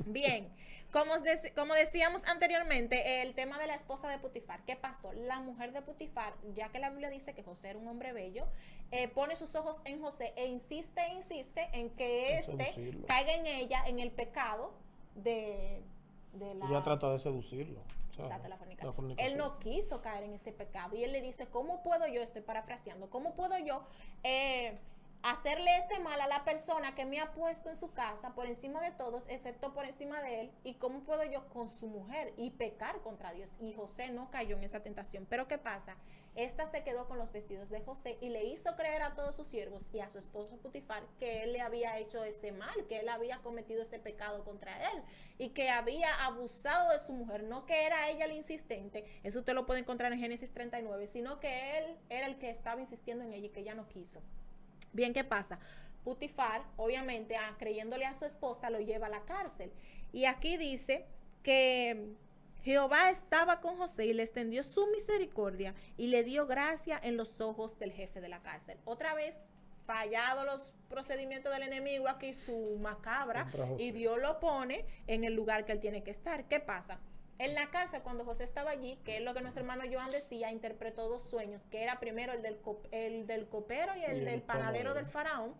Speaker 1: Bien, como decíamos anteriormente, el tema de la esposa de Potifar. ¿Qué pasó? La mujer de Potifar, ya que la Biblia dice que José era un hombre bello, pone sus ojos en José e insiste en que
Speaker 2: Seducirlo.
Speaker 1: caiga en ella en el pecado de la...
Speaker 2: Ella trata de seducirlo. ¿sabes?
Speaker 1: Exacto, la fornicación.
Speaker 2: La fornicación.
Speaker 1: Él no quiso caer en ese pecado y él le dice, ¿cómo puedo yo, estoy parafraseando, cómo puedo yo hacerle ese mal a la persona que me ha puesto en su casa por encima de todos, excepto por encima de él? ¿Y cómo puedo yo con su mujer y pecar contra Dios? Y José no cayó en esa tentación. Pero ¿qué pasa? Esta se quedó con los vestidos de José y le hizo creer a todos sus siervos y a su esposo Potifar que él le había hecho ese mal, que él había cometido ese pecado contra él y que había abusado de su mujer. No que era ella el insistente, eso usted lo puede encontrar en Génesis 39, sino que él era el que estaba insistiendo en ella y que ella no quiso. Bien, ¿qué pasa? Potifar, obviamente, creyéndole a su esposa, lo lleva a la cárcel. Y aquí dice que Jehová estaba con José y le extendió su misericordia y le dio gracia en los ojos del jefe de la cárcel. Otra vez, fallado los procedimientos del enemigo, aquí su macabra, y Dios lo pone en el lugar que él tiene que estar. ¿Qué pasa? En la cárcel, cuando José estaba allí, que es lo que nuestro hermano Joan decía, interpretó dos sueños, que era primero el del copero y el del panadero del faraón,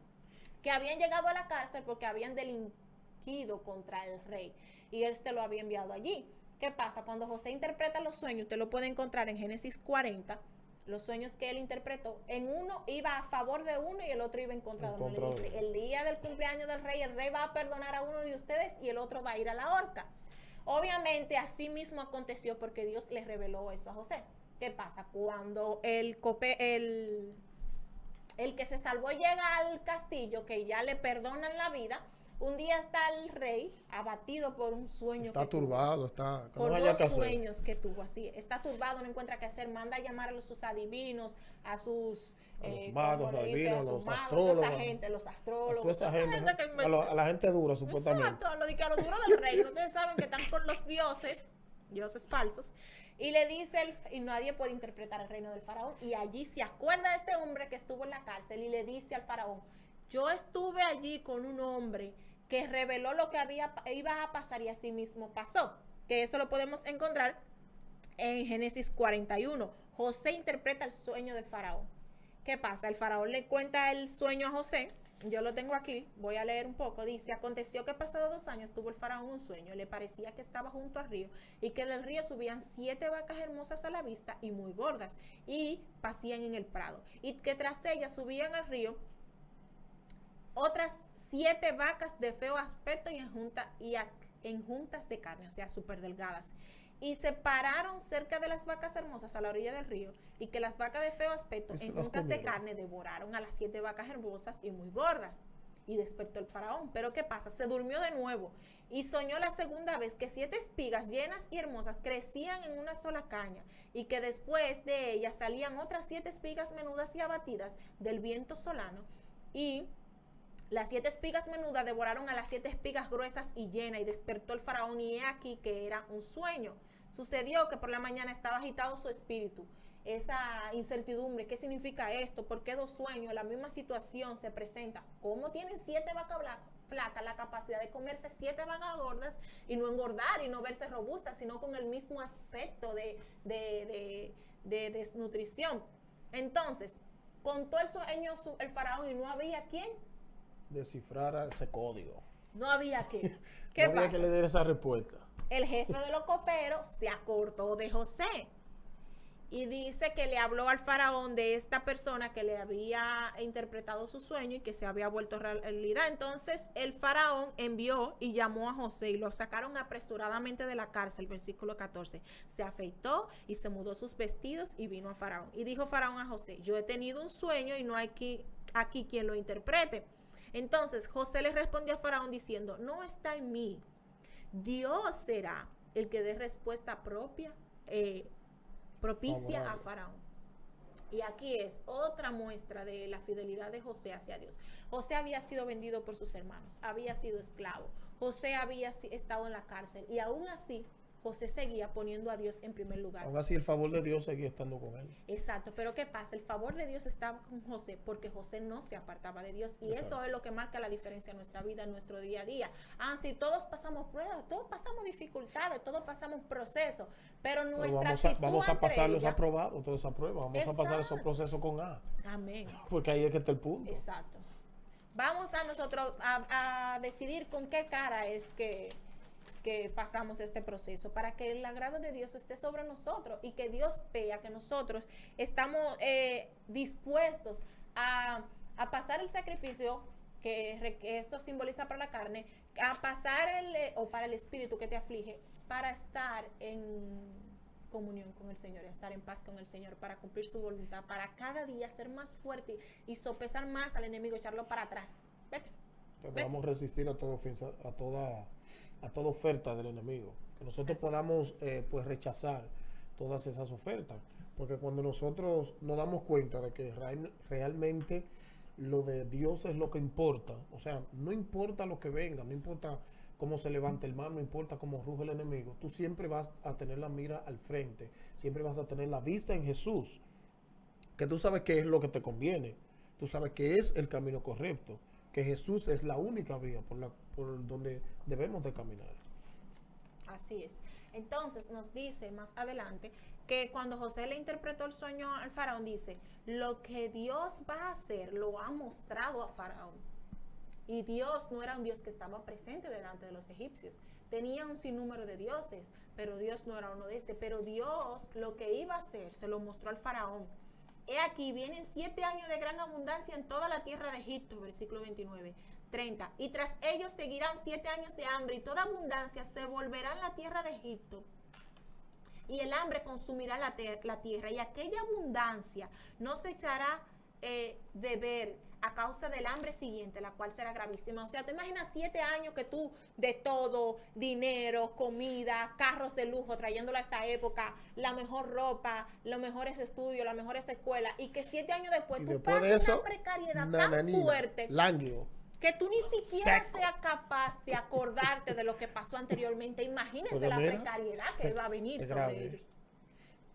Speaker 1: que habían llegado a la cárcel porque habían delinquido contra el rey, y él lo había enviado allí. ¿Qué pasa? Cuando José interpreta los sueños, usted lo puede encontrar en Génesis 40, los sueños que él interpretó, en uno iba a favor de uno y el otro iba en contra de uno. Le dice, el día del cumpleaños del rey, el rey va a perdonar a uno de ustedes y el otro va a ir a la horca. Obviamente así mismo aconteció porque Dios le reveló eso a José. ¿Qué pasa? Cuando el que se salvó llega al castillo, que ya le perdonan la vida, un día está el rey abatido por un sueño.
Speaker 2: Está turbado, está...
Speaker 1: Por dos sueños que tuvo, así. Está turbado, no encuentra qué hacer, manda a llamar a sus adivinos, a sus
Speaker 2: magos,
Speaker 1: adivinos,
Speaker 2: los
Speaker 1: magos,
Speaker 2: astrólogos.
Speaker 1: toda esa gente, los astrólogos.
Speaker 2: Toda esa gente, a la gente dura, supuestamente.
Speaker 1: Exacto, a lo duro del rey. Ustedes saben que están con los dioses falsos, y le dice, y nadie puede interpretar el reino del faraón, y allí se acuerda este hombre que estuvo en la cárcel y le dice al faraón, yo estuve allí con un hombre que reveló lo que iba a pasar y así mismo pasó, que eso lo podemos encontrar en Génesis 41. José interpreta el sueño del faraón. ¿Qué pasa? El faraón le cuenta el sueño a José. Yo lo tengo aquí, voy a leer un poco. Dice, aconteció que pasado 2 años tuvo el faraón un sueño. Le parecía que estaba junto al río y que del río subían 7 vacas hermosas a la vista y muy gordas y pasían en el prado. Y que tras ellas subían al río otras 7 vacas de feo aspecto y en juntas de carne, o sea, súper delgadas. Y se pararon cerca de las vacas hermosas a la orilla del río, y que las vacas de feo aspecto en juntas de carne devoraron a las 7 vacas hermosas y muy gordas. Y despertó el faraón. Pero ¿qué pasa? Se durmió de nuevo y soñó la segunda vez que 7 espigas llenas y hermosas crecían en una sola caña, y que después de ellas salían otras 7 espigas menudas y abatidas del viento solano, y las 7 espigas menudas devoraron a las 7 espigas gruesas y llenas, y despertó el faraón, y he aquí que era un sueño. Sucedió que por la mañana estaba agitado su espíritu. Esa incertidumbre, ¿qué significa esto? ¿Por qué 2 sueños? La misma situación se presenta. ¿Cómo tienen 7 vacas flacas la capacidad de comerse 7 vacas gordas y no engordar y no verse robustas, sino con el mismo aspecto de desnutrición? Entonces, contó el sueño el faraón y no había quien
Speaker 2: descifrar ese código.
Speaker 1: No había quien. ¿Qué
Speaker 2: no había
Speaker 1: pasa?
Speaker 2: que le diera esa respuesta.
Speaker 1: El jefe de los coperos se acordó de José y dice que le habló al faraón de esta persona que le había interpretado su sueño y que se había vuelto realidad. Entonces el faraón envió y llamó a José y lo sacaron apresuradamente de la cárcel. Versículo 14. Se afeitó y se mudó sus vestidos y vino a faraón. Y dijo faraón a José, yo he tenido un sueño y no hay aquí quien lo interprete.
Speaker 4: Entonces José le respondió a Faraón diciendo, no está en mí, Dios será el que dé respuesta propicia a Faraón. Y aquí es otra muestra de la fidelidad de José hacia Dios. José había sido vendido por sus hermanos, había sido esclavo, José había estado en la cárcel y aún así José seguía poniendo a Dios en primer lugar.
Speaker 2: Aún así el favor de Dios seguía estando con él.
Speaker 4: Exacto, pero ¿qué pasa? El favor de Dios estaba con José porque José no se apartaba de Dios y
Speaker 2: Exacto.
Speaker 4: eso es lo que marca la diferencia en nuestra vida, en nuestro día a día. Sí, todos pasamos pruebas, todos pasamos dificultades, todos pasamos procesos, pero nuestra actitud
Speaker 2: vamos a
Speaker 4: ante
Speaker 2: pasar los
Speaker 4: ella-
Speaker 2: aprobados, todas esas pruebas, vamos a pasar esos procesos con A,
Speaker 4: Amén.
Speaker 2: porque ahí es que está el punto.
Speaker 4: Exacto. Vamos a nosotros a decidir con qué cara es que pasamos este proceso para que el agrado de Dios esté sobre nosotros y que Dios vea que nosotros estamos dispuestos a pasar el sacrificio que esto simboliza para la carne, a pasar o para el espíritu que te aflige, para estar en comunión con el Señor, estar en paz con el Señor, para cumplir su voluntad, para cada día ser más fuerte y sopesar más al enemigo, echarlo para atrás. Vete.
Speaker 2: Que podamos resistir a toda oferta del enemigo, que nosotros podamos pues rechazar todas esas ofertas, porque cuando nosotros nos damos cuenta de que realmente lo de Dios es lo que importa, o sea, no importa lo que venga, no importa cómo se levante el mar, no importa cómo ruge el enemigo, tú siempre vas a tener la mira al frente, siempre vas a tener la vista en Jesús, que tú sabes qué es lo que te conviene, tú sabes que es el camino correcto, que Jesús es la única vía por donde debemos de caminar.
Speaker 4: Así es. Entonces nos dice más adelante que cuando José le interpretó el sueño al faraón, dice, lo que Dios va a hacer lo ha mostrado a Faraón. Y Dios no era un Dios que estaba presente delante de los egipcios. Tenía un sinnúmero de dioses, pero Dios no era uno de este. Pero Dios lo que iba a hacer se lo mostró al faraón. He aquí, vienen 7 años de gran abundancia en toda la tierra de Egipto, versículo 29, 30. Y tras ellos seguirán 7 años de hambre y toda abundancia se volverá en la tierra de Egipto. Y el hambre consumirá la tierra y aquella abundancia no se echará de ver a causa del hambre siguiente, la cual será gravísima. O sea, te imaginas 7 años que tú de todo, dinero, comida, carros de lujo, trayéndolo a esta época, la mejor ropa, los mejores estudios, las mejores escuelas, y que 7 años después
Speaker 2: Y
Speaker 4: tú
Speaker 2: después de
Speaker 4: pases
Speaker 2: eso,
Speaker 4: una precariedad
Speaker 2: nananina,
Speaker 4: tan fuerte
Speaker 2: lánguido.
Speaker 4: que tú ni siquiera
Speaker 2: Seco.
Speaker 4: seas capaz de acordarte de lo que pasó anteriormente. Imagínense
Speaker 2: Porque
Speaker 4: la
Speaker 2: mira,
Speaker 4: precariedad que va a venir
Speaker 2: es
Speaker 4: sobre
Speaker 2: grave.
Speaker 4: ellos.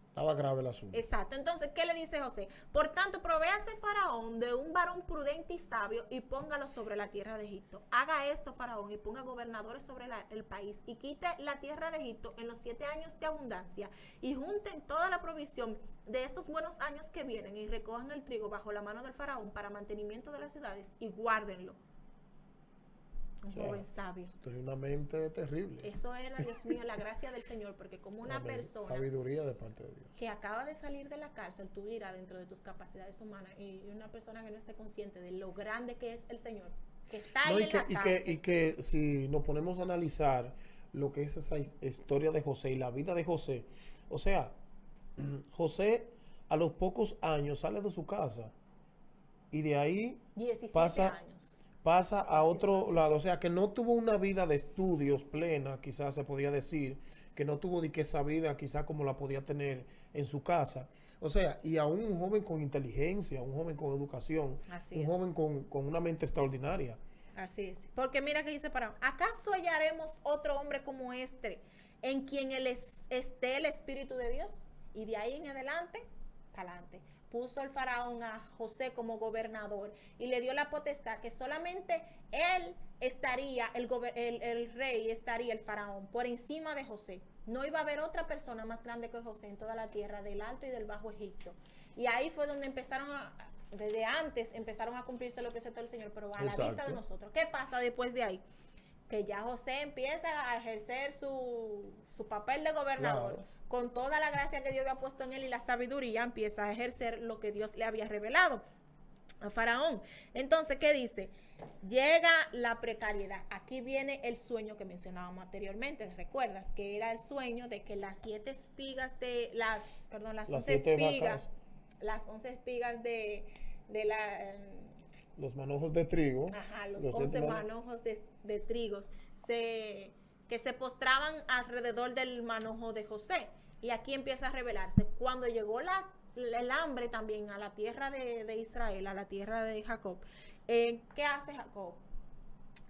Speaker 2: Estaba grave el asunto.
Speaker 4: Exacto. Entonces, ¿qué le dice José? Por tanto, provéase Faraón de un varón prudente y sabio y póngalo sobre la tierra de Egipto. Haga esto, Faraón, y ponga gobernadores sobre el país y quite la tierra de Egipto en los 7 años de abundancia y junten toda la provisión de estos buenos años que vienen y recojan el trigo bajo la mano del Faraón para mantenimiento de las ciudades y guárdenlo. Un joven sabio.
Speaker 2: Tenía una mente terrible.
Speaker 4: Eso era, Dios mío, la gracia del Señor, porque como una
Speaker 2: Amén.
Speaker 4: persona
Speaker 2: Sabiduría de parte de Dios.
Speaker 4: que acaba de salir de la cárcel, tú dirás dentro de tus capacidades humanas, y una persona que no esté consciente de lo grande que es el Señor, que está ahí
Speaker 2: No,
Speaker 4: en la cárcel.
Speaker 2: y que si nos ponemos a analizar lo que es esa historia de José y la vida de José, o sea, José a los pocos años sale de su casa y de ahí
Speaker 4: 17
Speaker 2: pasa-
Speaker 4: años.
Speaker 2: pasa a otro lado, o sea, que no tuvo una vida de estudios plena, quizás se podía decir, que no tuvo de que esa vida quizás como la podía tener en su casa, o sea, y aún un joven con inteligencia, un joven con educación,
Speaker 4: Así
Speaker 2: un
Speaker 4: es.
Speaker 2: joven con una mente extraordinaria.
Speaker 4: Así es. Porque mira que dice Faraón, ¿acaso hallaremos otro hombre como este, en quien esté el Espíritu de Dios? Y de ahí en adelante, para adelante. Puso el faraón a José como gobernador y le dio la potestad que solamente él estaría, el rey estaría, el faraón, por encima de José. No iba a haber otra persona más grande que José en toda la tierra, del Alto y del Bajo Egipto. Y ahí fue donde desde antes empezaron a cumplirse los preceptos del Señor, pero a la vista
Speaker 2: Exacto.
Speaker 4: de nosotros. ¿Qué pasa después de ahí? Que ya José empieza a ejercer su papel de gobernador.
Speaker 2: Claro.
Speaker 4: Con toda la gracia que Dios había puesto en él y la sabiduría, empieza a ejercer lo que Dios le había revelado a Faraón. Entonces, ¿qué dice? Llega la precariedad. Aquí viene el sueño que mencionábamos anteriormente. ¿Recuerdas? Que era el sueño de que las 7 espigas de las 11
Speaker 2: 7
Speaker 4: espigas,
Speaker 2: vacas.
Speaker 4: las 11 espigas
Speaker 2: Los manojos de trigo.
Speaker 4: Ajá, los
Speaker 2: los
Speaker 4: 11
Speaker 2: hermanos-
Speaker 4: manojos de trigos que se postraban alrededor del manojo de José. Y aquí empieza a revelarse. Cuando llegó el hambre también a la tierra de Israel, a la tierra de Jacob, ¿qué hace Jacob?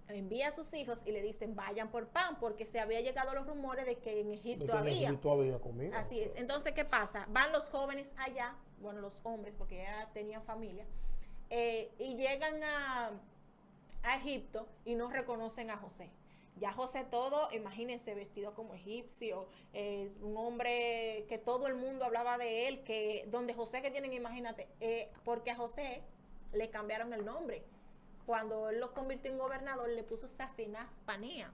Speaker 4: Envía a sus hijos y le dicen, vayan por pan, porque se había llegado los rumores de que en
Speaker 2: de
Speaker 4: Egipto
Speaker 2: que en
Speaker 4: había.
Speaker 2: Egipto había comida.
Speaker 4: Así
Speaker 2: o
Speaker 4: es.
Speaker 2: sea.
Speaker 4: Entonces, ¿qué pasa? Van los jóvenes allá, bueno, los hombres, porque ya tenían familia, y llegan a Egipto y no reconocen a José. Ya José todo, imagínense, vestido como egipcio, un hombre que todo el mundo hablaba de él, que donde José que tienen, imagínate, porque a José le cambiaron el nombre. Cuando él lo convirtió en gobernador, le puso Safenaz Panea.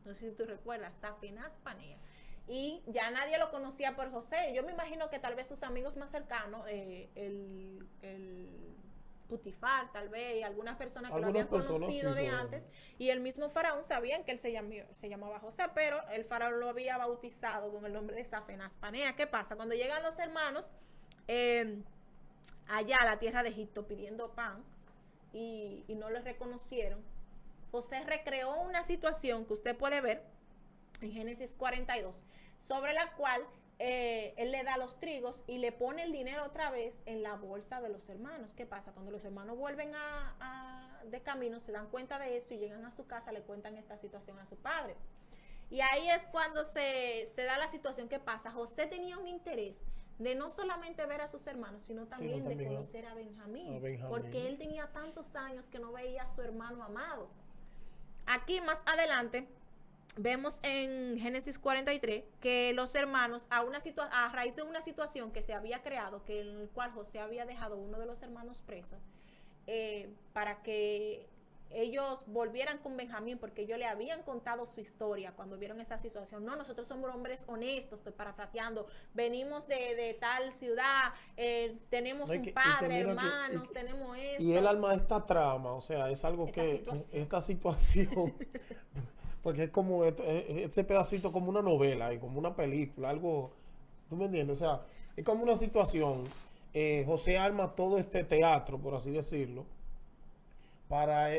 Speaker 4: No sé si tú recuerdas, Safenaz Panea. Y ya nadie lo conocía por José. Yo me imagino que tal vez sus amigos más cercanos, el Putifar, tal vez, y algunas personas que lo habían conocido de antes, y el mismo faraón sabían que él se llamaba José, pero el faraón lo había bautizado con el nombre de Safenaz Panea. ¿Qué pasa? Cuando llegan los hermanos allá a la tierra de Egipto pidiendo pan, y no los reconocieron, José recreó una situación que usted puede ver en Génesis 42, sobre la cual él le da los trigos y le pone el dinero otra vez en la bolsa de los hermanos. ¿Qué pasa? Cuando los hermanos vuelven de camino, se dan cuenta de esto y llegan a su casa, le cuentan esta situación a su padre. Y ahí es cuando se da la situación que pasa. José tenía un interés de no solamente ver a sus hermanos, sino también de conocer a Benjamín, porque él tenía tantos años que no veía a su hermano amado. Aquí más adelante vemos en Génesis 43 que los hermanos, a raíz de una situación que se había creado, que en el cual José había dejado uno de los hermanos preso, para que ellos volvieran con Benjamín, porque ellos le habían contado su historia cuando vieron esta situación. No, nosotros somos hombres honestos, estoy parafraseando, venimos de tal ciudad, tenemos un padre, hermanos, tenemos esto.
Speaker 2: Y el alma de esta trama, o sea, es algo esta situación porque es como este pedacito como una novela y como una película, algo, ¿tú me entiendes? O sea, es como una situación. José arma todo este teatro, por así decirlo, para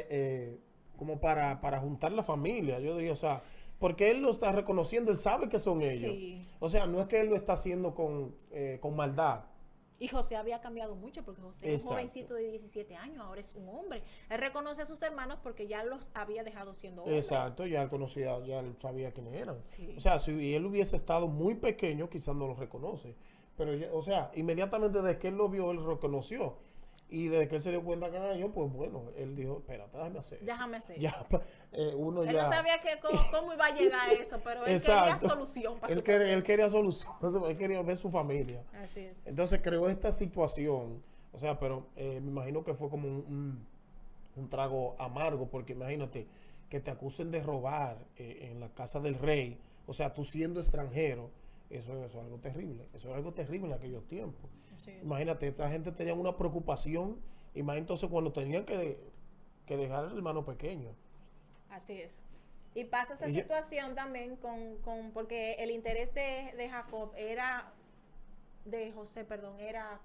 Speaker 2: juntar la familia, yo diría, o sea, porque él lo está reconociendo, él sabe que son ellos.
Speaker 4: Sí.
Speaker 2: O sea, no es que él lo está haciendo con maldad.
Speaker 4: Y José había cambiado mucho, porque José es un jovencito de 17 años, ahora es un hombre. Él reconoce a sus hermanos porque ya los había dejado siendo hombres.
Speaker 2: Exacto, ya él conocía, ya él sabía quiénes eran.
Speaker 4: Sí.
Speaker 2: O sea, si él hubiese estado muy pequeño, quizás no lo reconoce. Pero, o sea, inmediatamente desde que él lo vio, él reconoció. Y desde que él se dio cuenta que era yo, pues bueno, él dijo, espérate, déjame hacer.
Speaker 4: Déjame hacer.
Speaker 2: Ya,
Speaker 4: Él
Speaker 2: no
Speaker 4: sabía cómo iba a llegar a eso, pero él quería solución. Para
Speaker 2: él quería solución, él quería ver su familia.
Speaker 4: Así es.
Speaker 2: Entonces creó esta situación, o sea, pero me imagino que fue como un trago amargo, porque imagínate que te acusen de robar en la casa del rey, o sea, tú siendo extranjero, eso es algo terrible, eso es algo terrible en aquellos tiempos.
Speaker 4: Sí.
Speaker 2: Imagínate, esta gente tenía una preocupación, y más entonces cuando tenían que dejar al hermano pequeño.
Speaker 4: Así es. Y pasa esa situación también porque el interés de Jacob de José, era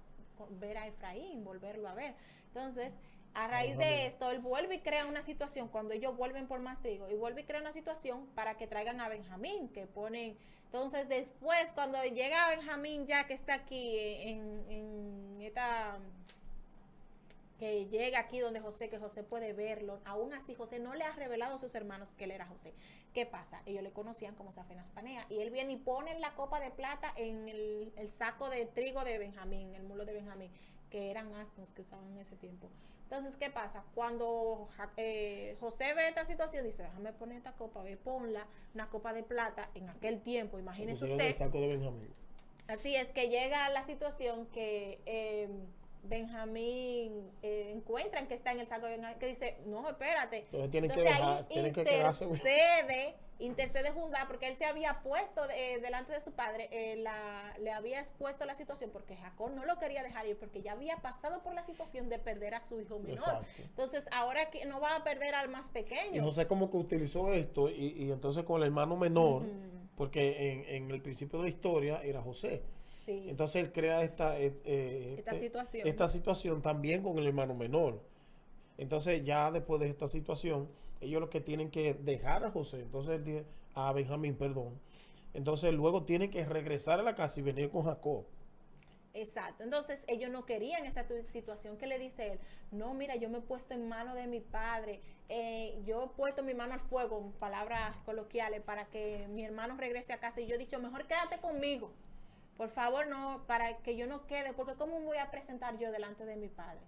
Speaker 4: ver a Efraín, volverlo a ver. Entonces, a raíz de esto, él vuelve y crea una situación, cuando ellos vuelven por más trigo, y vuelve y crea una situación para que traigan a Benjamín, que ponen. Entonces, después, cuando llega Benjamín, ya que está aquí en esta, que llega aquí donde que José puede verlo, aún así José no le ha revelado a sus hermanos que él era José. ¿Qué pasa? Ellos le conocían como Safenaz Panea, y él viene y pone la copa de plata en el saco de trigo de Benjamín, el mulo de Benjamín, que eran asnos que usaban en ese tiempo. Entonces, ¿qué pasa? Cuando José ve esta situación, dice, déjame poner esta copa, ponla, una copa de plata en aquel tiempo, imagínese usted.
Speaker 2: El saco de Benjamín.
Speaker 4: Así es que llega la situación que Benjamín encuentran que está en el saco de Benjamín, que dice, no, espérate.
Speaker 2: Entonces
Speaker 4: ahí intercede Judá, porque él se había puesto delante de su padre, le había expuesto la situación, porque Jacob no lo quería dejar ir, porque ya había pasado por la situación de perder a su hijo menor.
Speaker 2: Exacto.
Speaker 4: Entonces, ahora que no va a perder al más pequeño.
Speaker 2: Y José como que utilizó esto, y entonces con el hermano menor, porque en el principio de la historia era José.
Speaker 1: Sí.
Speaker 2: Entonces él crea esta situación también con el hermano menor. Entonces ya después de esta situación, ellos lo que tienen que dejar a José, entonces a Benjamín, perdón. Entonces luego tienen que regresar a la casa y venir con Jacob.
Speaker 1: Exacto, entonces ellos no querían esa situación que le dice él, no, mira, yo me he puesto en mano de mi padre, yo he puesto mi mano al fuego, en palabras coloquiales, para que mi hermano regrese a casa, y yo he dicho, mejor quédate conmigo, por favor, no, para que yo no quede, porque ¿cómo me voy a presentar yo delante de mi padre?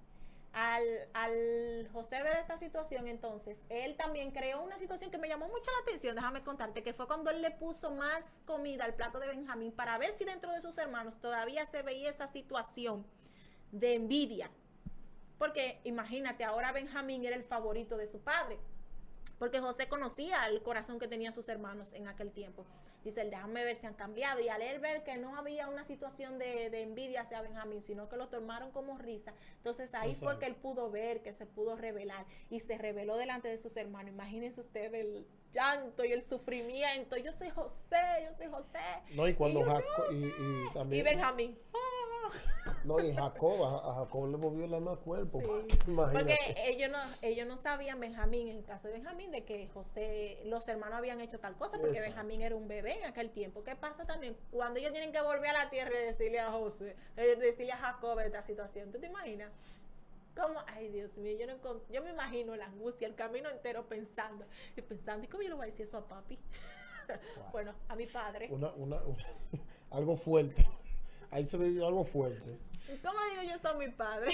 Speaker 1: Al José ver esta situación, entonces, él también creó una situación que me llamó mucho la atención, déjame contarte, que fue cuando él le puso más comida al plato de Benjamín para ver si dentro de sus hermanos todavía se veía esa situación de envidia. Porque imagínate, ahora Benjamín era el favorito de su padre, porque José conocía el corazón que tenían sus hermanos en aquel tiempo. Dice él, déjame ver si han cambiado. Y al él ver que no había una situación de envidia hacia Benjamín, sino que lo tomaron como risa, entonces ahí fue que él pudo ver, que se pudo revelar, y se reveló delante de sus hermanos. Imagínense ustedes el llanto y el sufrimiento. Yo soy José, yo soy José.
Speaker 2: No, y cuando
Speaker 1: y
Speaker 2: Jacob y también.
Speaker 1: Y Benjamín.
Speaker 2: No, y Jacob, a Jacob le movió el alma al cuerpo.
Speaker 1: Sí.
Speaker 2: Imagínate.
Speaker 1: Porque ellos no sabían, Benjamín, en el caso de Benjamín, de que José, los hermanos habían hecho tal cosa, porque
Speaker 2: Exacto.
Speaker 1: Benjamín era un bebé en aquel tiempo. ¿Qué pasa también? Cuando ellos tienen que volver a la tierra y decirle a José, decirle a Jacob esta situación, ¿tú te imaginas? ¿Cómo? Ay, Dios mío, yo me imagino la angustia, el camino entero pensando, ¿y cómo yo le voy a decir eso a papi?
Speaker 2: Wow.
Speaker 1: Bueno, a mi padre.
Speaker 2: Algo fuerte. Ahí se ve algo fuerte.
Speaker 1: ¿Cómo digo yo eso a mi padre?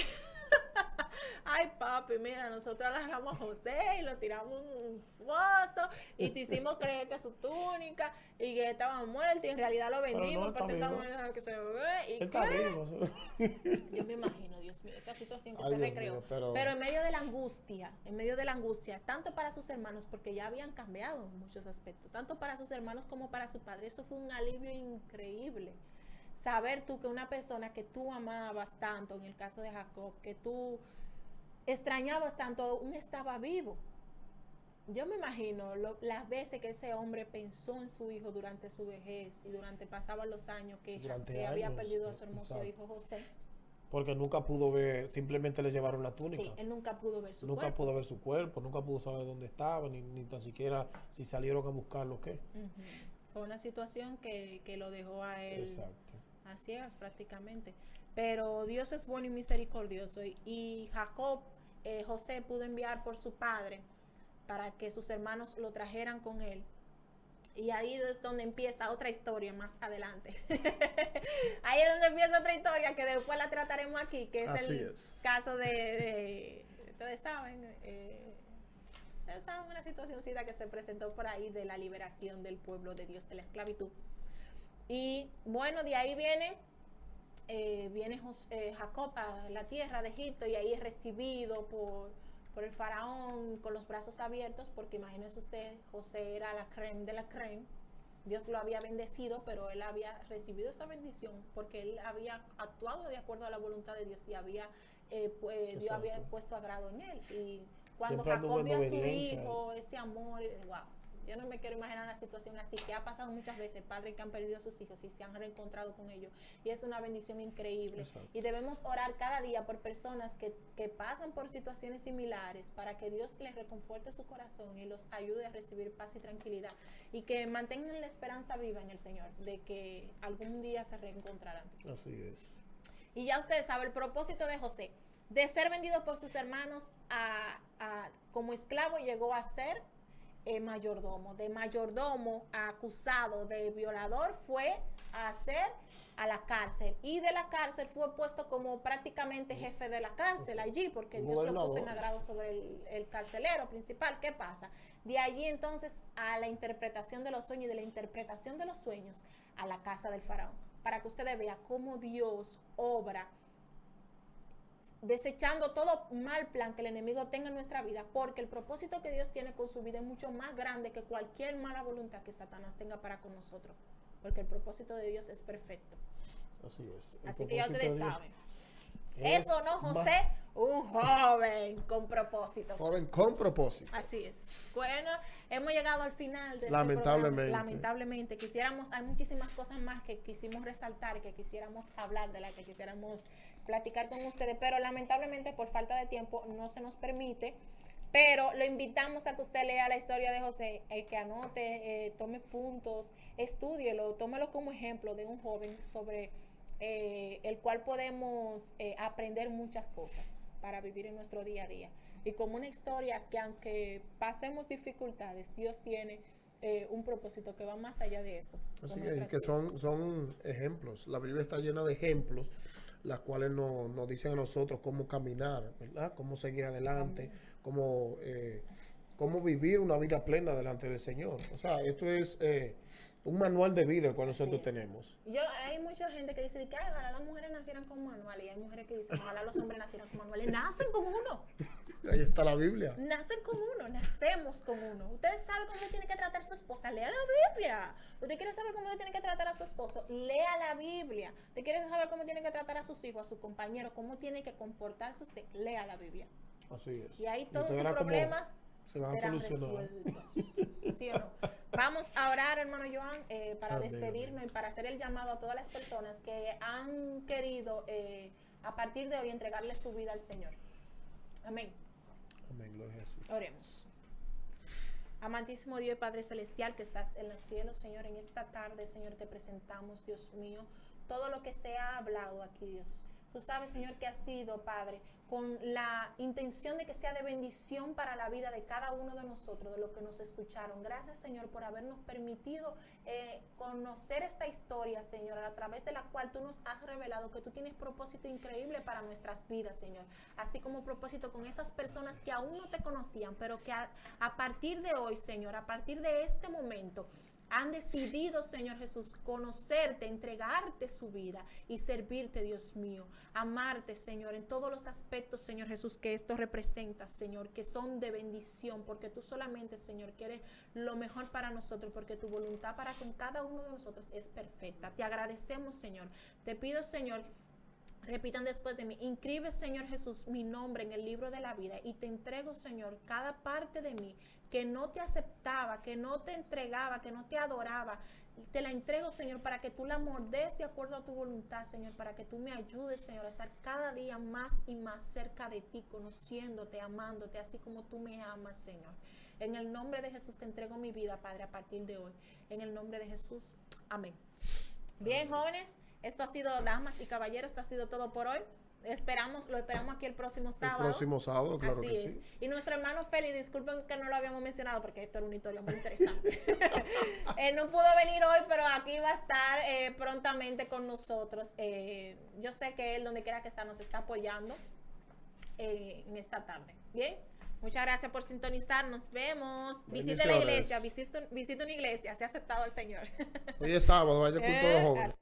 Speaker 1: Ay, papi, mira, nosotros agarramos a José y lo tiramos en un foso y te hicimos creer que su túnica y que estaba muerto y en realidad lo vendimos porque estamos que se ve.
Speaker 2: Él está vivo.
Speaker 1: Yo me imagino, Dios mío, esta situación que
Speaker 2: Ay,
Speaker 1: se
Speaker 2: Dios
Speaker 1: recreó.
Speaker 2: mío,
Speaker 1: pero en medio de la angustia, tanto para sus hermanos, porque ya habían cambiado en muchos aspectos, tanto para sus hermanos como para su padre, eso fue un alivio increíble. Saber tú que una persona que tú amabas tanto, en el caso de Jacob, que tú extrañabas tanto, aún estaba vivo. Yo me imagino las veces que ese hombre pensó en su hijo durante su vejez y pasaban los años que había perdido a su hermoso hijo José.
Speaker 2: Porque nunca pudo ver, simplemente le llevaron la túnica.
Speaker 1: Sí, él nunca pudo ver su
Speaker 2: Nunca
Speaker 1: cuerpo.
Speaker 2: pudo ver su cuerpo, nunca pudo saber dónde estaba, ni tan siquiera si salieron a buscarlo o qué.
Speaker 1: Fue una situación que lo dejó a él.
Speaker 2: Exacto.
Speaker 1: A ciegas prácticamente, pero Dios es bueno y misericordioso, y Jacob, José pudo enviar por su padre para que sus hermanos lo trajeran con él, y ahí es donde empieza otra historia más adelante. Ahí es donde empieza otra historia que después la trataremos aquí, que es caso de ustedes saben una situacióncita que se presentó por ahí de la liberación del pueblo de Dios de la esclavitud. Y bueno, de ahí viene Jacob a la tierra de Egipto, y ahí es recibido por el faraón con los brazos abiertos, porque imagínese usted, José era la crème de la crème. Dios lo había bendecido, pero él había recibido esa bendición porque él había actuado de acuerdo a la voluntad de Dios, y Dios había puesto agrado en él. Y cuando Jacob vio a su hijo, ese amor, wow. Yo no me quiero imaginar una situación así, que ha pasado muchas veces, padres que han perdido a sus hijos y se han reencontrado con ellos, y es una bendición increíble.
Speaker 2: Exacto.
Speaker 1: Y debemos orar cada día por personas que pasan por situaciones similares, para que Dios les reconforte su corazón y los ayude a recibir paz y tranquilidad, y que mantengan la esperanza viva en el Señor de que algún día se reencontrarán.
Speaker 2: Así es.
Speaker 1: Y ya ustedes saben el propósito de José, de ser vendido por sus hermanos como esclavo, llegó a ser mayordomo. De mayordomo a acusado de violador fue a la cárcel, y de la cárcel fue puesto como prácticamente jefe de la cárcel allí, porque Dios lo puso en agrado sobre el carcelero principal. ¿Qué pasa? De allí entonces a la interpretación de los sueños, y de la interpretación de los sueños a la casa del faraón, para que ustedes vean cómo Dios obra, desechando todo mal plan que el enemigo tenga en nuestra vida, porque el propósito que Dios tiene con su vida es mucho más grande que cualquier mala voluntad que Satanás tenga para con nosotros, porque el propósito de Dios es perfecto.
Speaker 2: Así es.
Speaker 1: Así que ya ustedes saben. Eso, ¿no, José?
Speaker 4: un joven con propósito.
Speaker 2: Joven con propósito.
Speaker 4: Así es. Bueno, hemos llegado al final de este
Speaker 2: Lamentablemente.
Speaker 4: programa. Lamentablemente. Hay muchísimas cosas más que quisimos resaltar, que quisiéramos hablar, de las que quisiéramos platicar con ustedes, pero lamentablemente por falta de tiempo no se nos permite. Pero lo invitamos a que usted lea la historia de José, que anote, tome puntos, estúdielo, tómelo como ejemplo de un joven sobre el cual podemos aprender muchas cosas para vivir en nuestro día a día. Y como una historia que aunque pasemos dificultades, Dios tiene un propósito que va más allá de esto.
Speaker 2: Así es, que son ejemplos. La Biblia está llena de ejemplos, las cuales nos dicen a nosotros cómo caminar, ¿verdad? Cómo seguir adelante, cómo vivir una vida plena delante del Señor. O sea, esto es un manual de vida el cual nosotros tenemos.
Speaker 4: Hay mucha gente que dice que ojalá las mujeres nacieran con manual, y hay mujeres que dicen ojalá los hombres nacieran con manuales. Nacen con uno.
Speaker 2: Ahí está la Biblia.
Speaker 4: Nacen con uno, nacemos con uno. Usted sabe cómo tiene que tratar a su esposa, lea la Biblia. Usted quiere saber cómo tiene que tratar a su esposo, lea la Biblia. Usted quiere saber cómo tiene que tratar a sus hijos, a sus compañeros, cómo tiene que comportarse usted, lea la Biblia.
Speaker 2: Así es.
Speaker 4: Y ahí todos
Speaker 2: usted
Speaker 4: sus
Speaker 2: verá cómo
Speaker 4: problemas
Speaker 2: se van a
Speaker 4: serán
Speaker 2: solucionar.
Speaker 4: resueltos. ¿Sí o no? Vamos a orar, hermano Joan, para
Speaker 2: Amén,
Speaker 4: despedirnos
Speaker 2: amén.
Speaker 4: y para hacer el llamado a todas las personas que han querido a partir de hoy entregarle su vida al Señor. Amén.
Speaker 2: Amén, gloria a Jesús.
Speaker 4: Oremos. Amantísimo Dios y Padre Celestial que estás en los cielos, Señor, en esta tarde, Señor, te presentamos, Dios mío, todo lo que se ha hablado aquí, Dios. Tú sabes, Señor, que ha sido, Padre, con la intención de que sea de bendición para la vida de cada uno de nosotros, de los que nos escucharon. Gracias, Señor, por habernos permitido conocer esta historia, Señor, a través de la cual tú nos has revelado que tú tienes propósito increíble para nuestras vidas, Señor. Así como propósito con esas personas que aún no te conocían, pero que a partir de hoy, Señor, a partir de este momento, han decidido, Señor Jesús, conocerte, entregarte su vida y servirte, Dios mío. Amarte, Señor, en todos los aspectos, Señor Jesús, que esto representa, Señor, que son de bendición, porque tú solamente, Señor, quieres lo mejor para nosotros, porque tu voluntad para con cada uno de nosotros es perfecta. Te agradecemos, Señor. Te pido, Señor, repitan después de mí, inscribe, Señor Jesús, mi nombre en el libro de la vida y te entrego, Señor, cada parte de mí que no te aceptaba, que no te entregaba, que no te adoraba. Te la entrego, Señor, para que tú la moldes de acuerdo a tu voluntad, Señor, para que tú me ayudes, Señor, a estar cada día más y más cerca de ti, conociéndote, amándote, así como tú me amas, Señor. En el nombre de Jesús te entrego mi vida, Padre, a partir de hoy. En el nombre de Jesús, amén. Bien, jóvenes, esto ha sido, damas y caballeros, esto ha sido todo por hoy. Lo esperamos aquí el próximo sábado.
Speaker 2: El próximo sábado, claro.
Speaker 4: Así
Speaker 2: que
Speaker 4: es.
Speaker 2: sí.
Speaker 4: Y nuestro hermano Félix, disculpen que no lo habíamos mencionado porque esto era una historia muy interesante. No pudo venir hoy, pero aquí va a estar prontamente con nosotros. Yo sé que él, donde quiera que está, nos está apoyando en esta tarde. Bien, muchas gracias por sintonizar. Nos vemos. Visite la iglesia, visite una iglesia. Se ha aceptado el Señor.
Speaker 2: Hoy es sábado, vaya con todos los jóvenes.